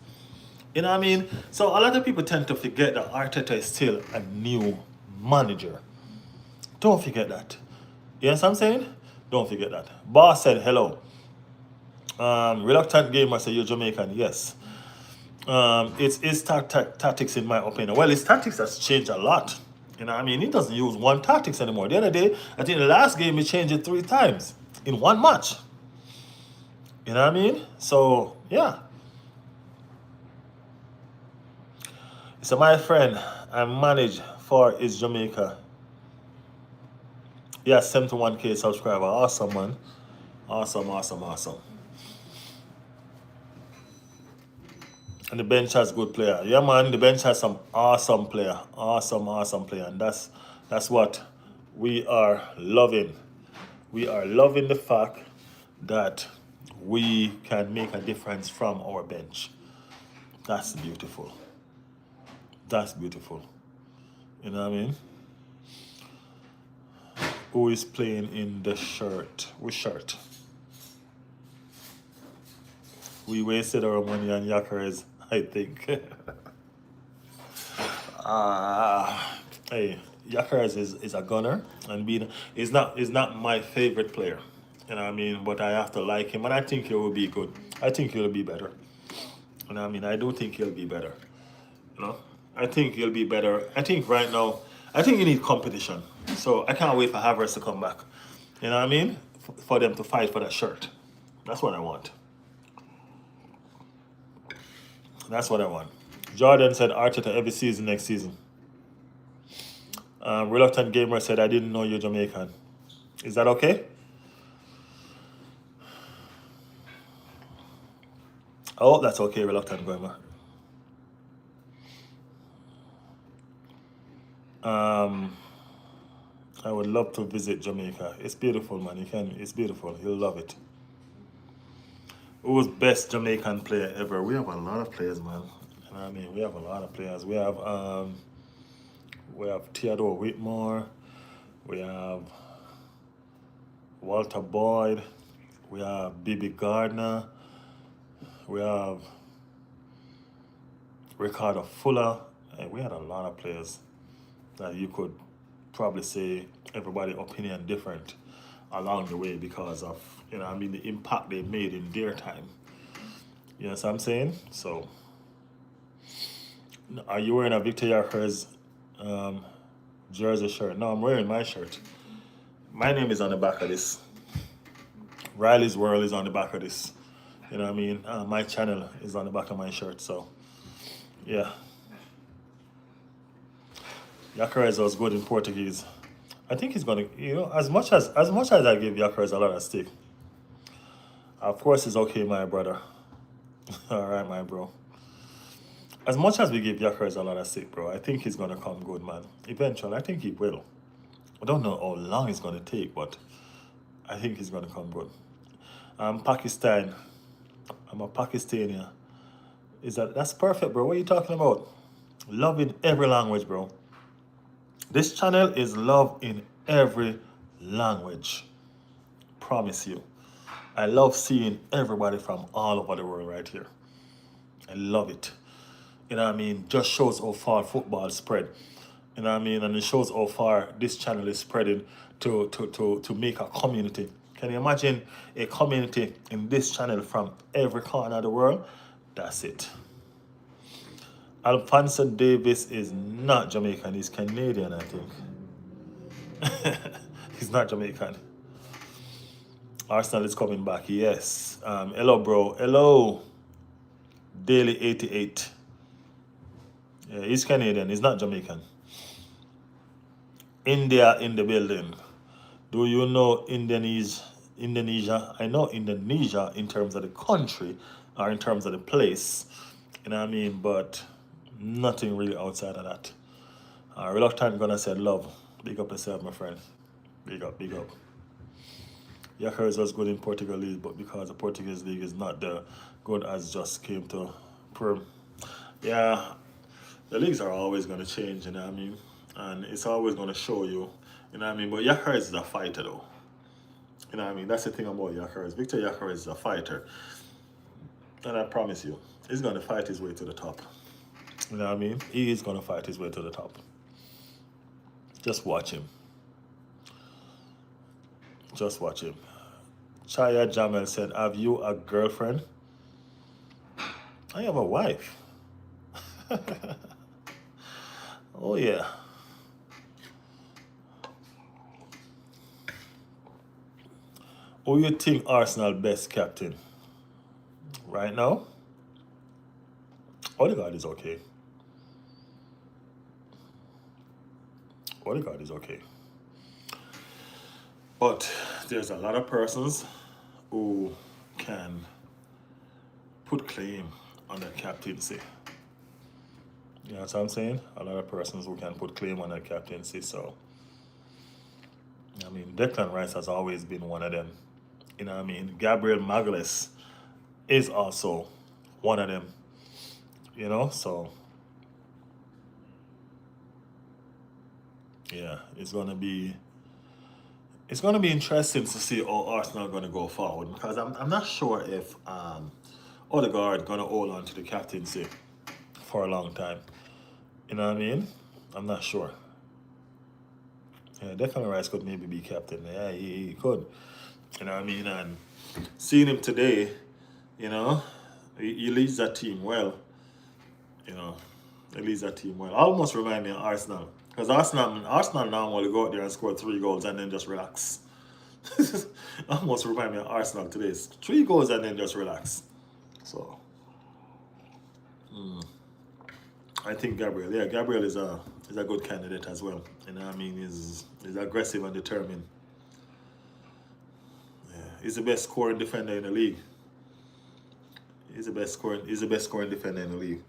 You know what I mean? So a lot of people tend to forget that Arteta is still a new manager. Don't forget that. You know what I'm saying? Don't forget that. Boss said hello. Reluctant gamer said, you're Jamaican. Yes. It's his tactics, in my opinion. Well, his tactics has changed a lot. You know what I mean? He doesn't use one tactics anymore. The other day, I think the last game, he changed it 3 times in one match. You know what I mean? So, yeah. So, my friend, I manage for is Jamaica. Yeah, 71K subscriber. Awesome, man. Awesome. And the bench has good player. Yeah, man, the bench has some awesome player. Awesome player. And that's what we are loving. We are loving the fact that we can make a difference from our bench. That's beautiful. That's beautiful. You know what I mean? Who is playing in the shirt? Which shirt? We wasted our money on Yakkers, I think. Hey, Yakkers is a gunner, and being is not my favorite player. You know what I mean? But I have to like him, and I think he will be good. I think he'll be better. You know what I mean? I do think he'll be better. You know, I think he'll be better. I think right now, I think you need competition. So I can't wait for Havertz to come back. You know what I mean? For them to fight for that shirt. That's what I want. That's what I want. Jordan said Arteta every season next season. Reluctant Gamer said I didn't know you're Jamaican. Is that okay? Oh, that's okay, Reluctant Gamer. I would love to visit Jamaica. It's beautiful, man. It's beautiful. You'll love it. Who's best Jamaican player ever? We have a lot of players, man. You know what I mean? We have a lot of players. We have Theodore Whitmore. We have Walter Boyd. We have Bibi Gardner. We have Ricardo Fuller. And we had a lot of players that you could probably say everybody opinion different along the way because of, you know, I mean, the impact they made in their time. You know what I'm saying? So, are you wearing a Victor Yakkers jersey shirt? No, I'm wearing my shirt. My name is on the back of this. Riley's World is on the back of this. You know what I mean? My channel is on the back of my shirt. So, yeah. Yakkers was good in Portuguese. I think he's gonna, you know, as much as I give Yakkers a lot of stick. Of course, it's okay, my brother. All right, my bro. As much as we give Yakkers a lot of stick, bro, I think he's gonna come good, man. Eventually, I think he will. I don't know how long it's gonna take, but I think he's gonna come good. Pakistan. I'm a Pakistani. That's perfect, bro? What are you talking about? Love in every language, bro. This channel is love in every language. Promise you. I love seeing everybody from all over the world right here. I love it. You know what I mean? Just shows how far football spread. You know what I mean? And it shows how far this channel is spreading to make a community. Can you imagine a community in this channel from every corner of the world? That's it. Alfonso Davis is not Jamaican. He's Canadian, I think. He's not Jamaican. Arsenal is coming back. Yes. Hello, bro. Hello. Daily 88. Yeah, he's Canadian. He's not Jamaican. India in the building. Do you know Indonesia? I know Indonesia in terms of the country or in terms of the place. You know what I mean? But nothing really outside of that. Reluctant gonna say love. Big up yourself, my friend. Big up, big up. Yakkers was good in Portugal League, but because the Portuguese League is not the good as just came to Perm. Yeah, the leagues are always going to change, you know what I mean? And it's always going to show you, you know what I mean? But Yakkers is a fighter, though. You know what I mean? That's the thing about Yakkers. Victor Yakkers is a fighter. And I promise you, he's going to fight his way to the top. You know what I mean? He is going to fight his way to the top. Just watch him. Just watch him. Chaya Jamel said, have you a girlfriend? I have a wife. Oh, yeah. Who you think Arsenal best captain? Right now? Odegaard is okay. Odegaard is okay. But there's a lot of persons who can put claim on that captaincy. You know what I'm saying? A lot of persons who can put claim on that captaincy. So, I mean, Declan Rice has always been one of them. You know what I mean? Gabriel Magalhaes is also one of them. You know, so yeah, it's gonna be interesting to see how Arsenal are gonna go forward because I'm not sure if Odegaard gonna hold on to the captaincy for a long time. You know what I mean? I'm not sure. Yeah, Declan Rice could maybe be captain. Yeah, he could. You know what I mean? And seeing him today, you know, he leads that team well. You know, he leads that team well. Almost remind me of Arsenal. Because Arsenal now want to go out there and score 3 goals and then just relax. Almost remind me of Arsenal today. 3 goals and then just relax. So I think Gabriel, yeah, Gabriel is a good candidate as well. You know what I mean? He's aggressive and determined. Yeah, he's the best scoring defender in the league. He's the best scoring defender in the league.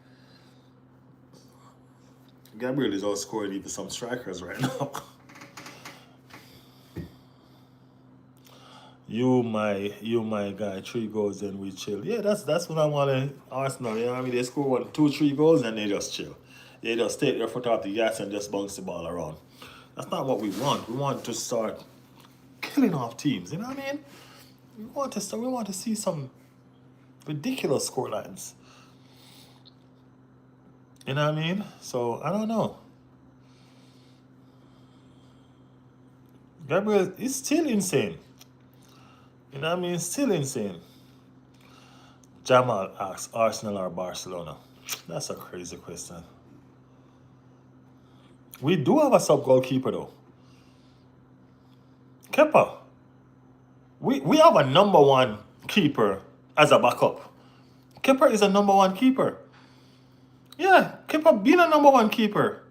Gabriel is outscoring even some strikers right now. You my guy, 3 goals and we chill. Yeah, that's what I want in Arsenal. You know what I mean? They score 2, 3 goals and they just chill. They just take their foot off the gas and just bounce the ball around. That's not what we want. We want to start killing off teams. You know what I mean? We want to see some ridiculous score lines. You know what I mean? So I don't know. Gabriel is still insane. You know what I mean? Still insane. Jamal asks Arsenal or Barcelona. That's a crazy question. We do have a sub goalkeeper though. Kepa. We have a number one keeper as a backup. Kepa is a number one keeper. Yeah, Kepa being a number one keeper.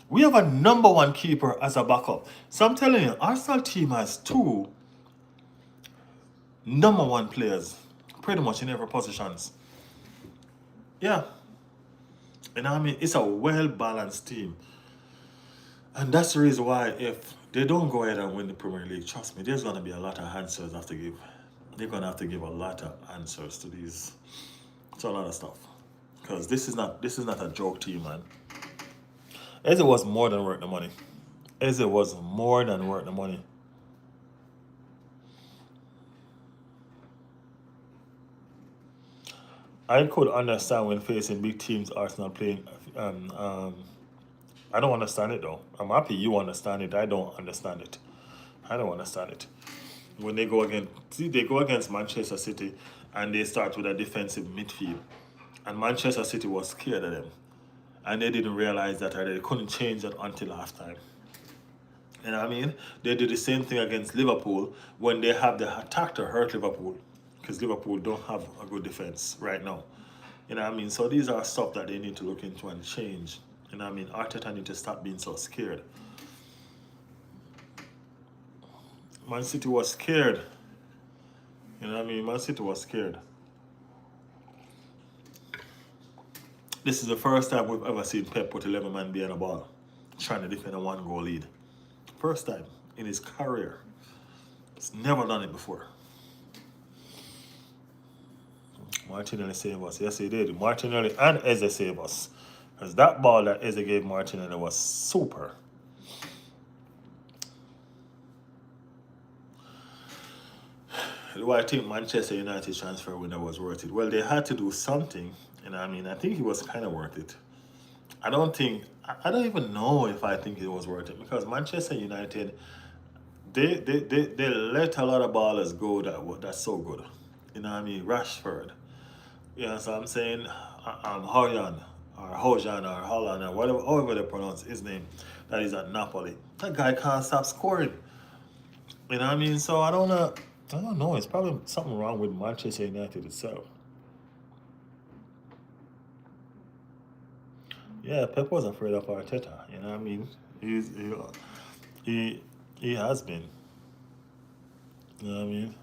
We have a number one keeper as a backup. So I'm telling you, Arsenal team has 2 number 1 players pretty much in every positions. Yeah. And I mean, it's a well-balanced team. And that's the reason why if they don't go ahead and win the Premier League, trust me, there's going to be a lot of answers I have to give. They're going to have to give a lot of answers to a lot of stuff. Because this is not a joke team, man. Eze was more than worth the money. Eze was more than worth the money. I could understand when facing big teams, Arsenal playing. I don't understand it though. I'm happy you understand it. I don't understand it. I don't understand it. When they go against Manchester City, and they start with a defensive midfield, and Manchester City was scared of them, and they didn't realize that, or they couldn't change that until halftime. You know what I mean? They did the same thing against Liverpool when they have the attack to hurt Liverpool, because Liverpool don't have a good defense right now. You know what I mean? So these are stuff that they need to look into and change. You know what I mean? Arteta need to stop being so scared. Man City was scared. You know what I mean? Man City was scared. This is the first time we've ever seen Pep put 11 men behind a ball, trying to defend a 1-goal lead. First time in his career. He's never done it before. Martinelli saved us. Yes, he did. Martinelli and Eze saved us. Because that ball that Eze gave Martinelli was super. Do I think Manchester United transfer window was worth it? Well, they had to do something. And I mean, I think it was kind of worth it. I don't even know if I think it was worth it, because Manchester United, they let a lot of ballers go that's so good. You know what I mean? Rashford. You know what I'm saying? Hoyan or Hojan or Holland or whatever, however they pronounce his name, that is at Napoli. That guy can't stop scoring. You know what I mean? So I don't know. It's probably something wrong with Manchester United itself. Yeah, Pep was afraid of Arteta. You know what I mean? He has been. You know what I mean?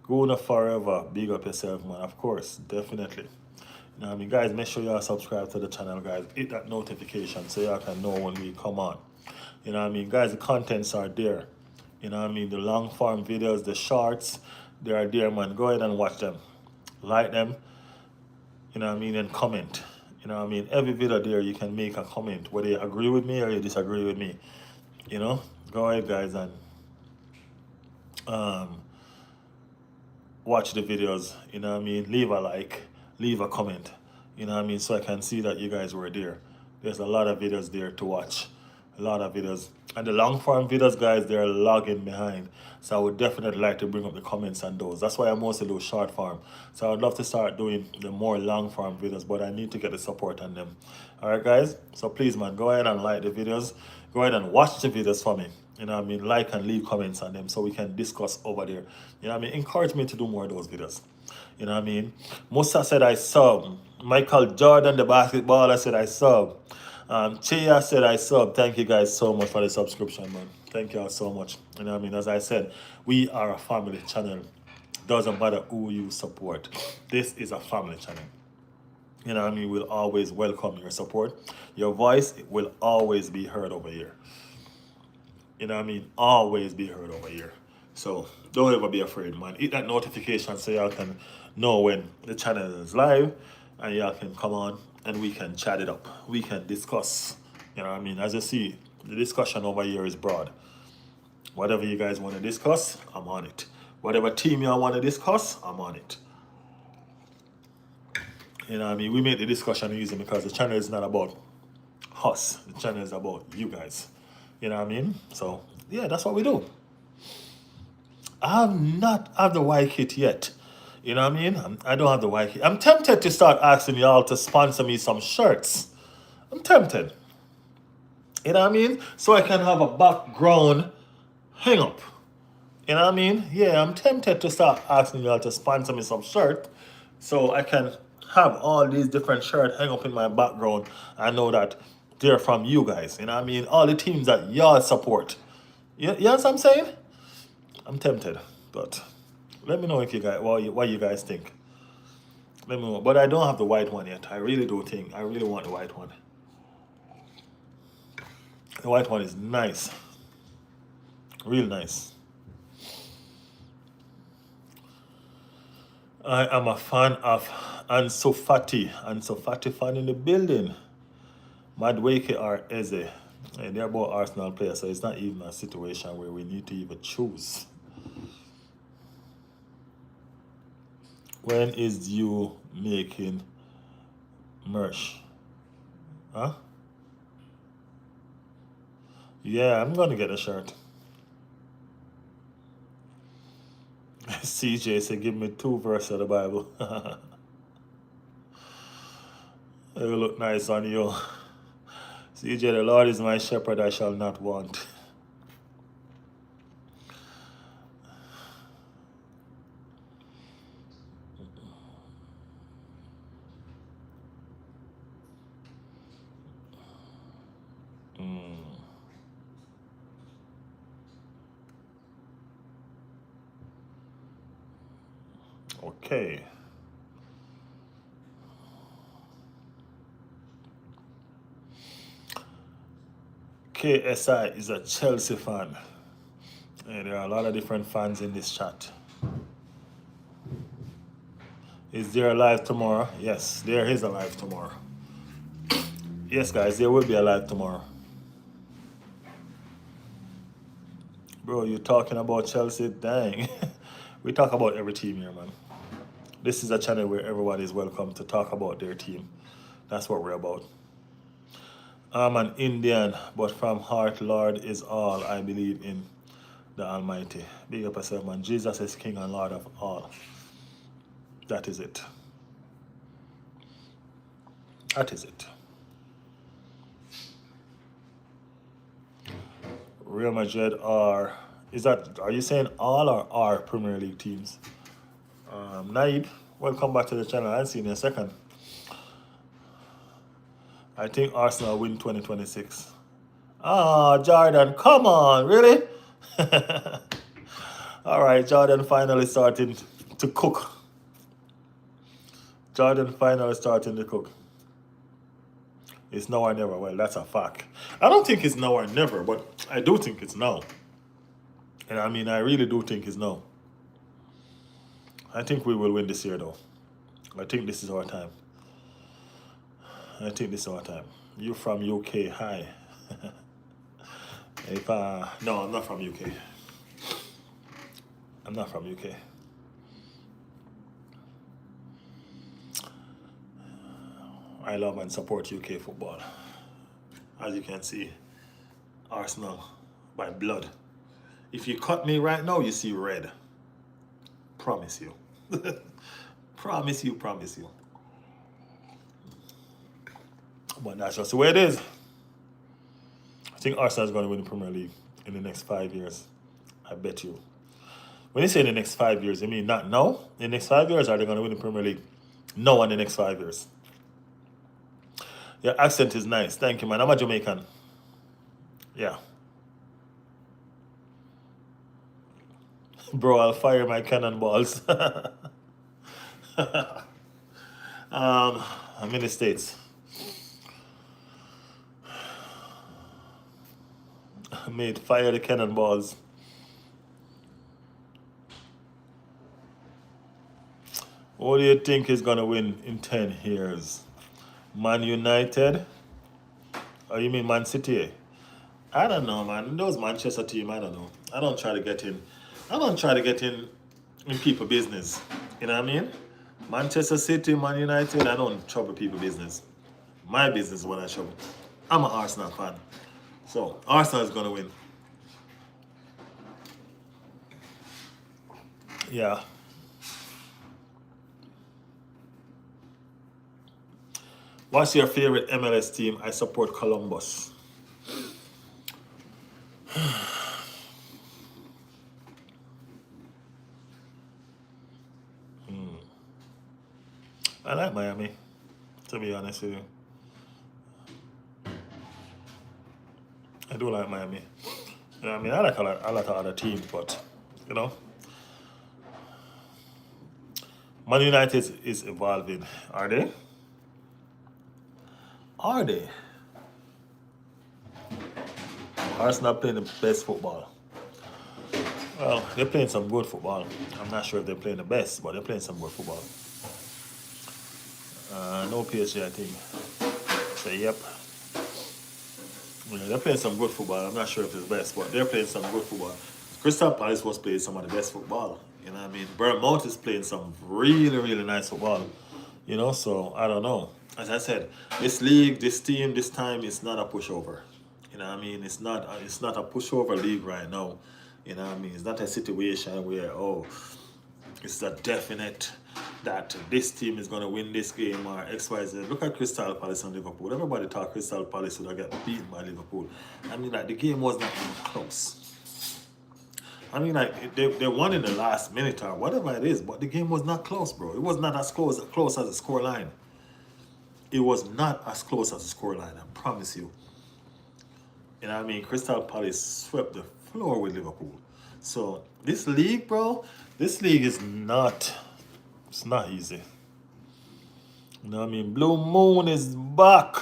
Gonna forever. Big up yourself, man. Of course, definitely. You know what I mean? Guys, make sure y'all subscribe to the channel, guys. Hit that notification so y'all can know when we come on. You know what I mean? Guys, the contents are there. You know what I mean? The long form videos, the shorts, they are there, man. Go ahead and watch them. Like them, you know what I mean, and comment. You know what I mean? Every video there you can make a comment, whether you agree with me or you disagree with me. You know? Go ahead guys and um watch the videos, you know what I mean? Leave a like, leave a comment, you know what I mean? So I can see that you guys were there. There's a lot of videos there to watch. A lot of videos. And the long form videos, guys, they're logging behind. So I would definitely like to bring up the comments on those. That's why I mostly do short form. So I would love to start doing the more long form videos, but I need to get the support on them. Alright guys, so please man, go ahead and like the videos. Go ahead and watch the videos for me. You know what I mean? Like and leave comments on them so we can discuss over there. You know what I mean? Encourage me to do more of those videos. You know what I mean? Musa said I sub. Michael Jordan, the basketballer, said I sub. Chia said I sub. Thank you guys so much for the subscription, man. Thank you all so much. You know what I mean? As I said, we are a family channel. Doesn't matter who you support. This is a family channel. You know what I mean? We'll always welcome your support. Your voice will always be heard over here. You know what I mean? Always be heard over here. So don't ever be afraid, man. Hit that notification so y'all can know when the channel is live and y'all can come on and we can chat it up. We can discuss. You know what I mean? As you see, the discussion over here is broad. Whatever you guys want to discuss, I'm on it. Whatever team y'all want to discuss, I'm on it. You know what I mean? We make the discussion easy because the channel is not about us. The channel is about you guys. You know what I mean? So, yeah, that's what we do. I'm not have the white kit yet. You know what I mean? I don't have the white kit. I'm tempted to start asking y'all to sponsor me some shirts. I'm tempted. You know what I mean? So I can have a background hang up. You know what I mean? Yeah, I'm tempted to start asking y'all to sponsor me some shirt so I can have all these different shirts hang up in my background. I know that they're from you guys. You know what I mean? All the teams that y'all support. You know what I'm saying? I'm tempted, but let me know if you guys what you guys think. Let me know. But I don't have the white one yet. I really do think I really want the white one. The white one is nice. Real nice. I am a fan of Ansu Fati. Ansu Fati fan in the building. Madweke or Eze. They're both Arsenal players, so it's not even a situation where we need to even choose. When is you making merch? Huh? Yeah, I'm gonna get a shirt. CJ said, give me 2 verses of the Bible. It will look nice on you. CJ, the Lord is my shepherd, I shall not want. Okay. KSI is a Chelsea fan. And there are a lot of different fans in this chat. Is there a live tomorrow? Yes, there is a live tomorrow. Yes, guys, there will be a live tomorrow. Bro, you talking about Chelsea? Dang. We talk about every team here, man. This is a channel where everybody is welcome to talk about their team. That's what we're about. I'm an Indian, but from heart, Lord is all. I believe in the Almighty. Big up yourself, man. Jesus is King and Lord of all. That is it. That is it. Real Madrid are you saying all or are Premier League teams? Naib, welcome back to the channel. I'll see you in a second. I think Arsenal win 2026. Ah, Jordan, come on, really? All right, Jordan finally starting to cook. Jordan finally starting to cook. It's now or never. Well, that's a fact. I don't think it's now or never, but I do think it's now. And I mean, I really do think it's now. I think we will win this year, though. I think this is our time. I think this is our time. You from UK? Hi. If no, I'm not from UK. I'm not from UK. I love and support UK football. As you can see, Arsenal by blood. If you cut me right now, you see red. Promise you. Promise you, promise you. But that's just the way it is. I think Arsenal is going to win the Premier League in the next 5 years. I bet you. When you say in the next 5 years, you mean not now? In the next 5 years, are they going to win the Premier League? No, in the next 5 years. Your accent is nice. Thank you, man. I'm a Jamaican. Yeah. Bro, I'll fire my cannonballs. I'm in the States. Mate, fire the cannonballs. What do you think is going to win in 10 years? Man United? Or you mean Man City? I don't know, man. Those Manchester team, I don't know. I don't try to get in. I don't try to get in people business. You know what I mean? Manchester City, Man United, I don't trouble people business. My business is what I trouble. I'm an Arsenal fan. So, Arsenal is going to win. Yeah. What's your favorite MLS team? I support Columbus. I like Miami, to be honest with you. I do like Miami. You know what I mean? I like a lot of other teams, but, you know. Man United is evolving. Are they? Are they? Arsenal playing the best football. Well, they're playing some good football. I'm not sure if they're playing the best, but they're playing some good football. No PSG, I think. So, yep. Yeah, they're playing some good football. I'm not sure if it's best, but they're playing some good football. Crystal Palace was playing some of the best football. You know what I mean? Bournemouth is playing some really, really nice football. You know, so I don't know. As I said, this league, this team, this time, it's not a pushover. You know what I mean? It's not a pushover league right now. You know what I mean? It's not a situation where, oh, it's a definite that this team is going to win this game or XYZ. Look at Crystal Palace and Liverpool. Everybody thought Crystal Palace would get beaten by Liverpool. I mean, like, the game was not even close. I mean, like, they won in the last minute or whatever it is, but the game was not close, bro. It was not as close as the scoreline. It was not as close as the scoreline, I promise you. You know what I mean? Crystal Palace swept the floor with Liverpool. So, this league, bro, this league is not, it's not easy. You know what I mean? Blue Moon is back.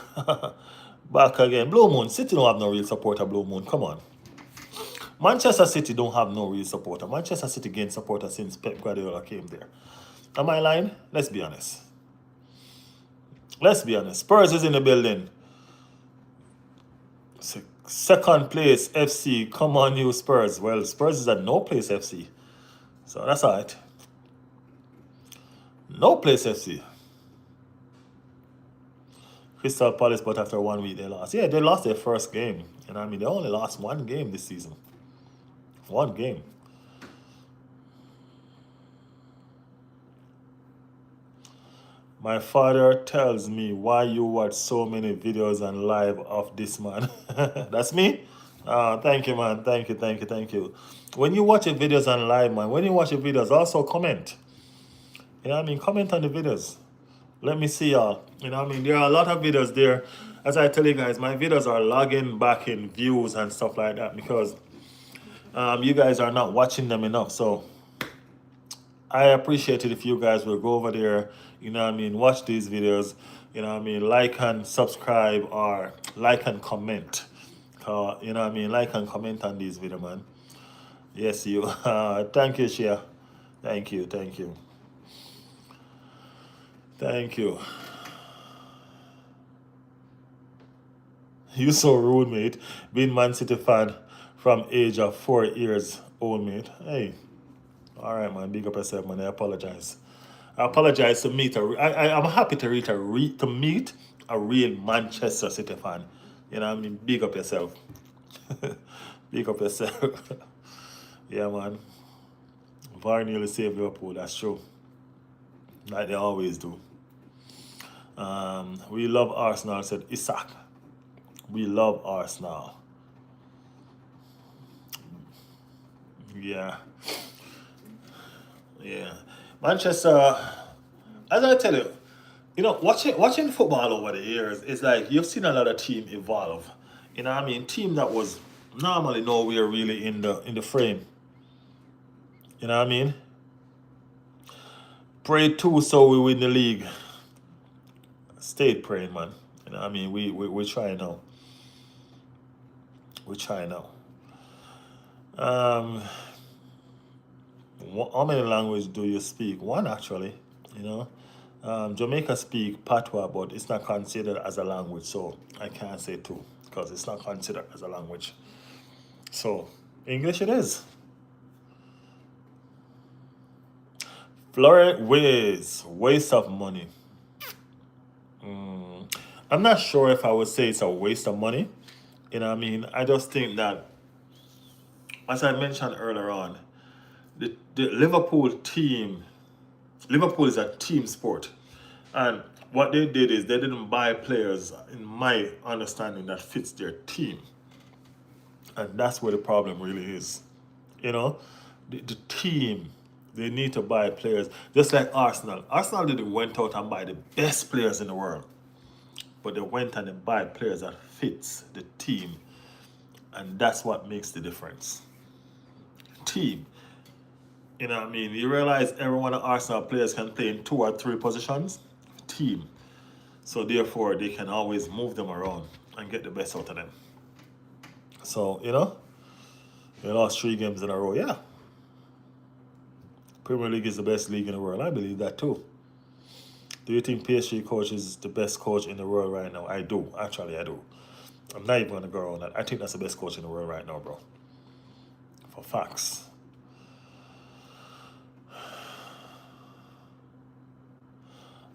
Back again. Blue Moon. City don't have no real supporter, Blue Moon. Come on. Manchester City don't have no real supporter. Manchester City gained supporter since Pep Guardiola came there. Am I lying? Let's be honest. Let's be honest. Spurs is in the building. Second place FC. Come on, you Spurs. Well, Spurs is at no place FC. So that's all right. No place FC. Crystal Palace, but after 1 week they lost. Yeah, they lost their first game. And I mean, they only lost one game this season. One game. My father tells me why you watch so many videos and live of this man. That's me? Thank you, man. Thank you. When you watch your videos and live, man, when you watch your videos, also comment. You know what I mean? Comment on the videos. Let me see y'all. You know what I mean? There are a lot of videos there. As I tell you guys, my videos are logging back in views and stuff like that because you guys are not watching them enough. So I appreciate it if you guys will go over there, you know what I mean, watch these videos, You know what I mean? Like and subscribe or like and comment. You know what I mean? Like and comment on this video, man. Yes, you. Thank you, Shia. Thank you, thank you. Thank you. You so rude, mate. Being Man City fan from age of 4 years old, mate. Hey, all right, man. Big up yourself, man. I apologize. I apologize to meet I'm happy to to meet a real Manchester City fan. You know what I mean? Big up yourself. Big up yourself. Yeah, man. VAR nearly saved Liverpool. That's true. Like they always do. We love Arsenal, said Isaac. We love Arsenal. Yeah. Yeah. Manchester, as I tell you, watching football over the years, it's like you've seen a lot of team evolve. You know what I mean? Team that was normally nowhere really in the frame. You know what I mean? Pray too so we win the league. Stay praying, man. You know what I mean? We try now. We try now. How many languages do you speak? One actually, you know. Jamaica speak Patois, but it's not considered as a language, so I can't say two because it's not considered as a language. So English it is. Florent waste of money. I'm not sure if I would say it's a waste of money. You know what I mean? I just think that, as I mentioned earlier on, the Liverpool is a team sport. And what they did is they didn't buy players, in my understanding, that fits their team. And that's where the problem really is. You know, the team, they need to buy players. Just like Arsenal. Arsenal didn't went out and buy the best players in the world. But they went and they buy players that fits the team. And that's what makes the difference. Team. You know what I mean? You realize every one of Arsenal players can play in 2 or 3 positions? Team. So therefore, they can always move them around and get the best out of them. So, they lost 3 games in a row. Yeah. Premier League is the best league in the world. I believe that too. Do you think PSG coach is the best coach in the world right now? I do. Actually, I do. I'm not even going to go around that. I think that's the best coach in the world right now, bro. For facts.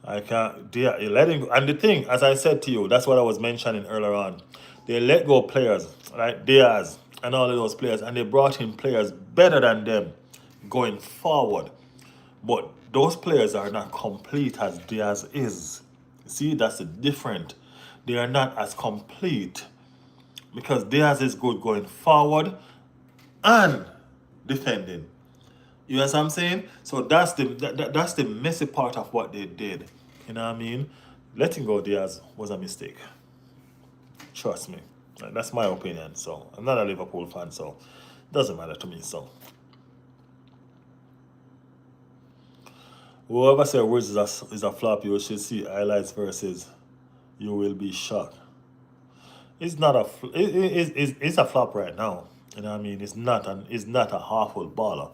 I can't. They are letting go. And the thing, as I said to you, that's what I was mentioning earlier on. They let go players, right? Diaz and all of those players, and they brought in players better than them going forward. But those players are not complete as Diaz is. See, that's the different. They are not as complete because Diaz is good going forward and defending. You know what I'm saying? So that's the messy part of what they did. You know what I mean? Letting go Diaz was a mistake. Trust me. That's my opinion. So I'm not a Liverpool fan, so it doesn't matter to me. So whoever said Woods is a flop, you should see highlights versus you will be shocked. It's not it's a flop right now. You know what I mean? It's not a half-full baller.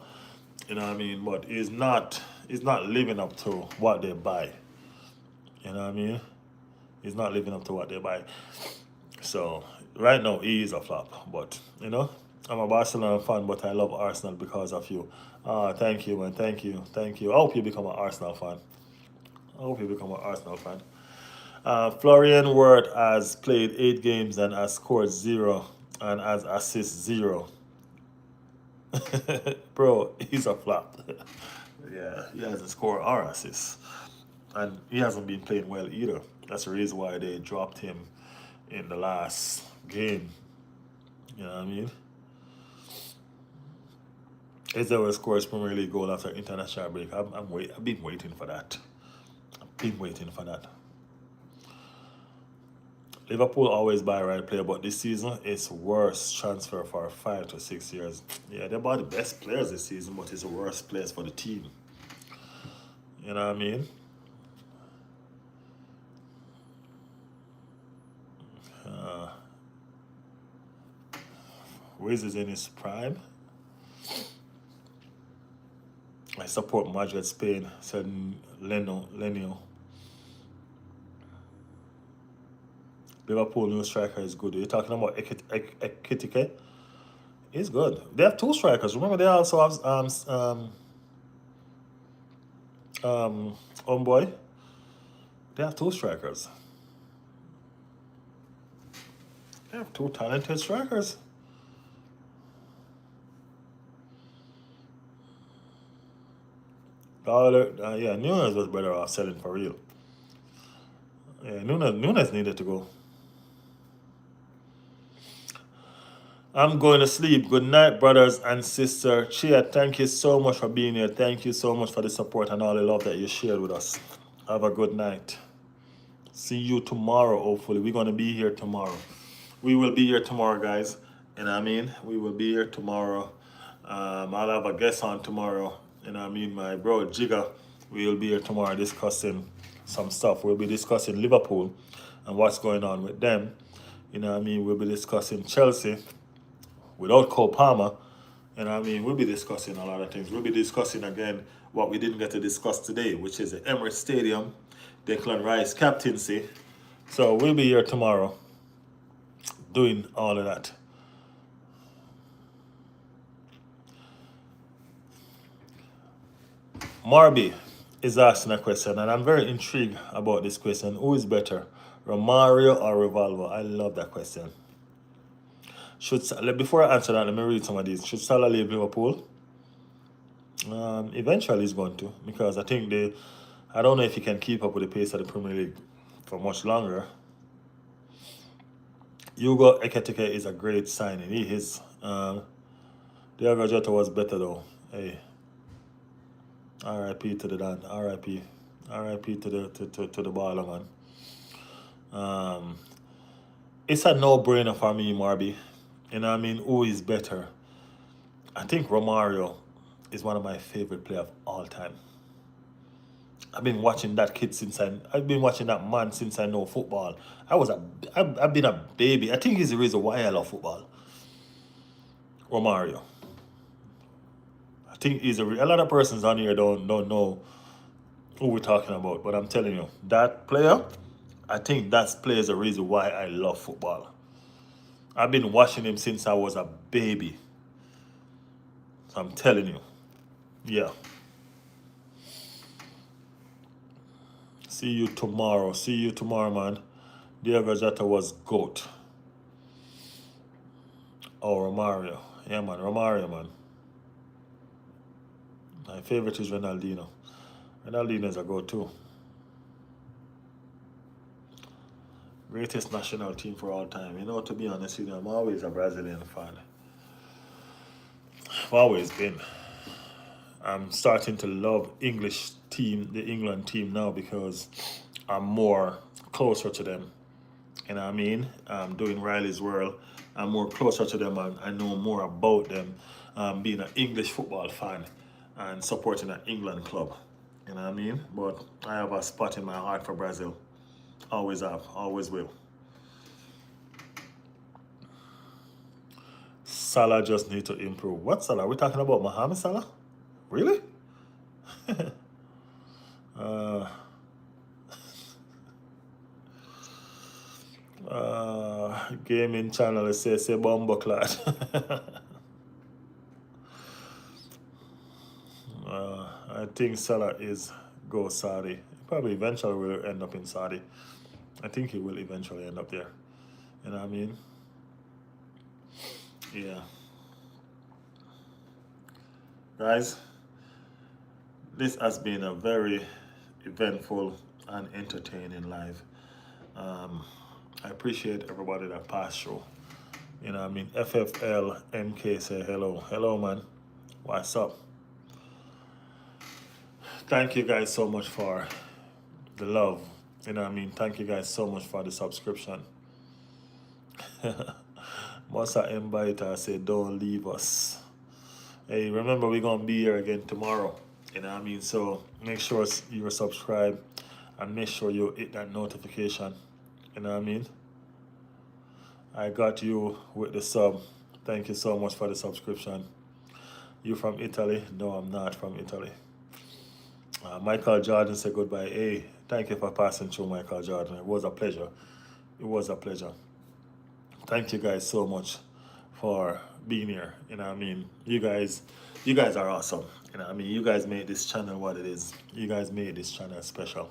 You know what I mean? But it's not living up to what they buy. You know what I mean? He's not living up to what they buy. So right now he is a flop. But I'm a Barcelona fan, but I love Arsenal because of you. Thank you, man. Thank you. Thank you. I hope you become an Arsenal fan. I hope you become an Arsenal fan. Florian Wirth has played 8 games and has scored 0 and has assist 0. Bro, he's a flop. Yeah, he hasn't scored or assist. And he hasn't been playing well either. That's the reason why they dropped him in the last game. You know what I mean? Is there a scores Premier League goal after international break? I've been waiting for that. I've been waiting for that. Liverpool always buy right player, but this season it's worst transfer for 5 to 6 years. Yeah, they bought the best players this season, but it's the worst players for the team. You know what I mean? Wiz is in his prime. I support Madrid, Spain, said Lenio. Liverpool new striker is good. You're talking about Ekitike? He's good. They have two strikers. Remember, they also have homeboy. They have two strikers. They have two talented strikers. Yeah, Nunes was better off selling for real. Yeah, Nunes needed to go. I'm going to sleep. Good night, brothers and sister. Chia, thank you so much for being here. Thank you so much for the support and all the love that you shared with us. Have a good night. See you tomorrow, hopefully. We're going to be here tomorrow. We will be here tomorrow, guys. You know what I mean? We will be here tomorrow. I'll have a guest on tomorrow. You know what I mean? My bro, Jigga. We will be here tomorrow discussing some stuff. We'll be discussing Liverpool and what's going on with them. You know what I mean? We'll be discussing Chelsea without Cole Palmer. You know what I mean? We'll be discussing a lot of things. We'll be discussing again what we didn't get to discuss today, which is the Emirate Stadium, Declan Rice captaincy. So we'll be here tomorrow doing all of that. Marby is asking a question, and I'm very intrigued about this question. Who is better, Romario or Rivaldo? I love that question. Before I answer that, let me read some of these. Should Salah leave Liverpool? Eventually he's going to, because I think I don't know if he can keep up with the pace of the Premier League for much longer. Hugo Ekitike is a great signing. He is. Diogo Jota was better though. Hey. R.I.P. to the Dan. R.I.P. R.I.P. to the baller, man. It's a no-brainer for me, Marby. You know what I mean? Who is better? I think Romario is one of my favorite players of all time. I've been watching that kid I've been watching that man since I know football. I've been a baby. I think he's the reason why I love football. Romario. I think a lot of persons on here don't know who we're talking about, but I'm telling you, that player, I think that player is the reason why I love football. I've been watching him since I was a baby. So I'm telling you. Yeah. See you tomorrow. See you tomorrow, man. Diogo Jota was GOAT. Oh, Romario. Yeah, man. Romario, man. My favorite is Ronaldinho. Ronaldinho is a GOAT too. Greatest national team for all time. You know, to be honest with you, I'm always a Brazilian fan. I've always been. I'm starting to love the England team now, because I'm more closer to them. You know what I mean? I'm doing Riley's World. I'm more closer to them, and I know more about them. Being an English football fan and supporting an England club. You know what I mean? But I have a spot in my heart for Brazil. Always have, always will. Salah just need to improve. What Salah? Are we talking about Mohamed Salah? Really? Gaming channel say bombo clad. I think Salah is go Saudi. Probably eventually will end up in Saudi. I think he will eventually end up there. You know what I mean? Yeah. Guys, this has been a very eventful and entertaining live. I appreciate everybody that passed through. You know what I mean? FFL MK say hello. Hello, man. What's up? Thank you guys so much for the love. You know what I mean? Thank you guys so much for the subscription. Mosa Mbita say, don't leave us. Hey, remember we're going to be here again tomorrow. You know what I mean? So make sure you're subscribed and make sure you hit that notification. You know what I mean? I got you with the sub. Thank you so much for the subscription. You from Italy? No, I'm not from Italy. Michael Jordan said goodbye. Hey, thank you for passing through, Michael Jordan. It was a pleasure. It was a pleasure. Thank you guys so much for being here. You know what I mean? You guys are awesome. You know what I mean? You guys made this channel what it is. You guys made this channel special.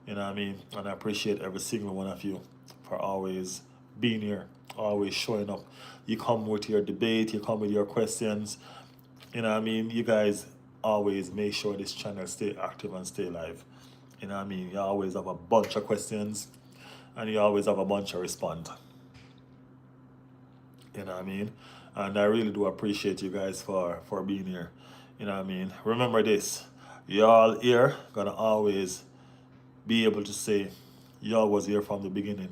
You know what I mean? And I appreciate every single one of you for always being here, always showing up. You come with your debate, you come with your questions. You know what I mean? You guys always make sure this channel stay active and stay live. You know what I mean? You always have a bunch of questions and you always have a bunch of response. You know what I mean? And I really do appreciate you guys for being here. You know what I mean? Remember this, y'all here gonna always be able to say y'all was here from the beginning.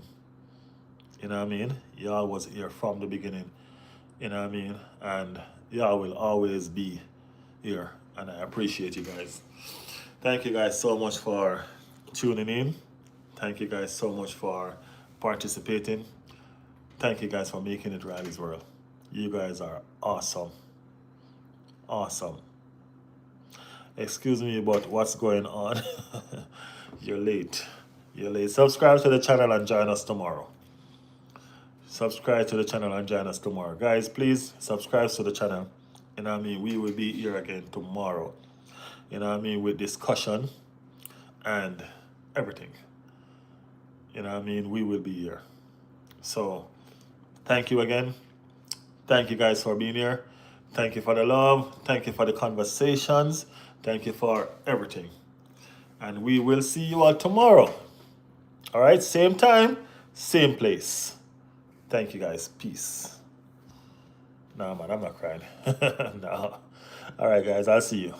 You know what I mean? Y'all was here from the beginning. You know what I mean? And y'all will always be here. And I appreciate you guys. Thank you guys so much for tuning in. Thank you guys so much for participating. Thank you guys for making it Riley's World. You guys are awesome. Awesome. Excuse me about what's going on. You're late. You're late. Subscribe to the channel and join us tomorrow. Subscribe to the channel and join us tomorrow. Guys, please subscribe to the channel. You know what I mean? We will be here again tomorrow. You know what I mean? With discussion and everything. You know what I mean? We will be here. So, thank you again. Thank you guys for being here. Thank you for the love. Thank you for the conversations. Thank you for everything. And we will see you all tomorrow. All right, same time, same place. Thank you guys. Peace. Nah, man, I'm not crying. No. All right, guys, I'll see you.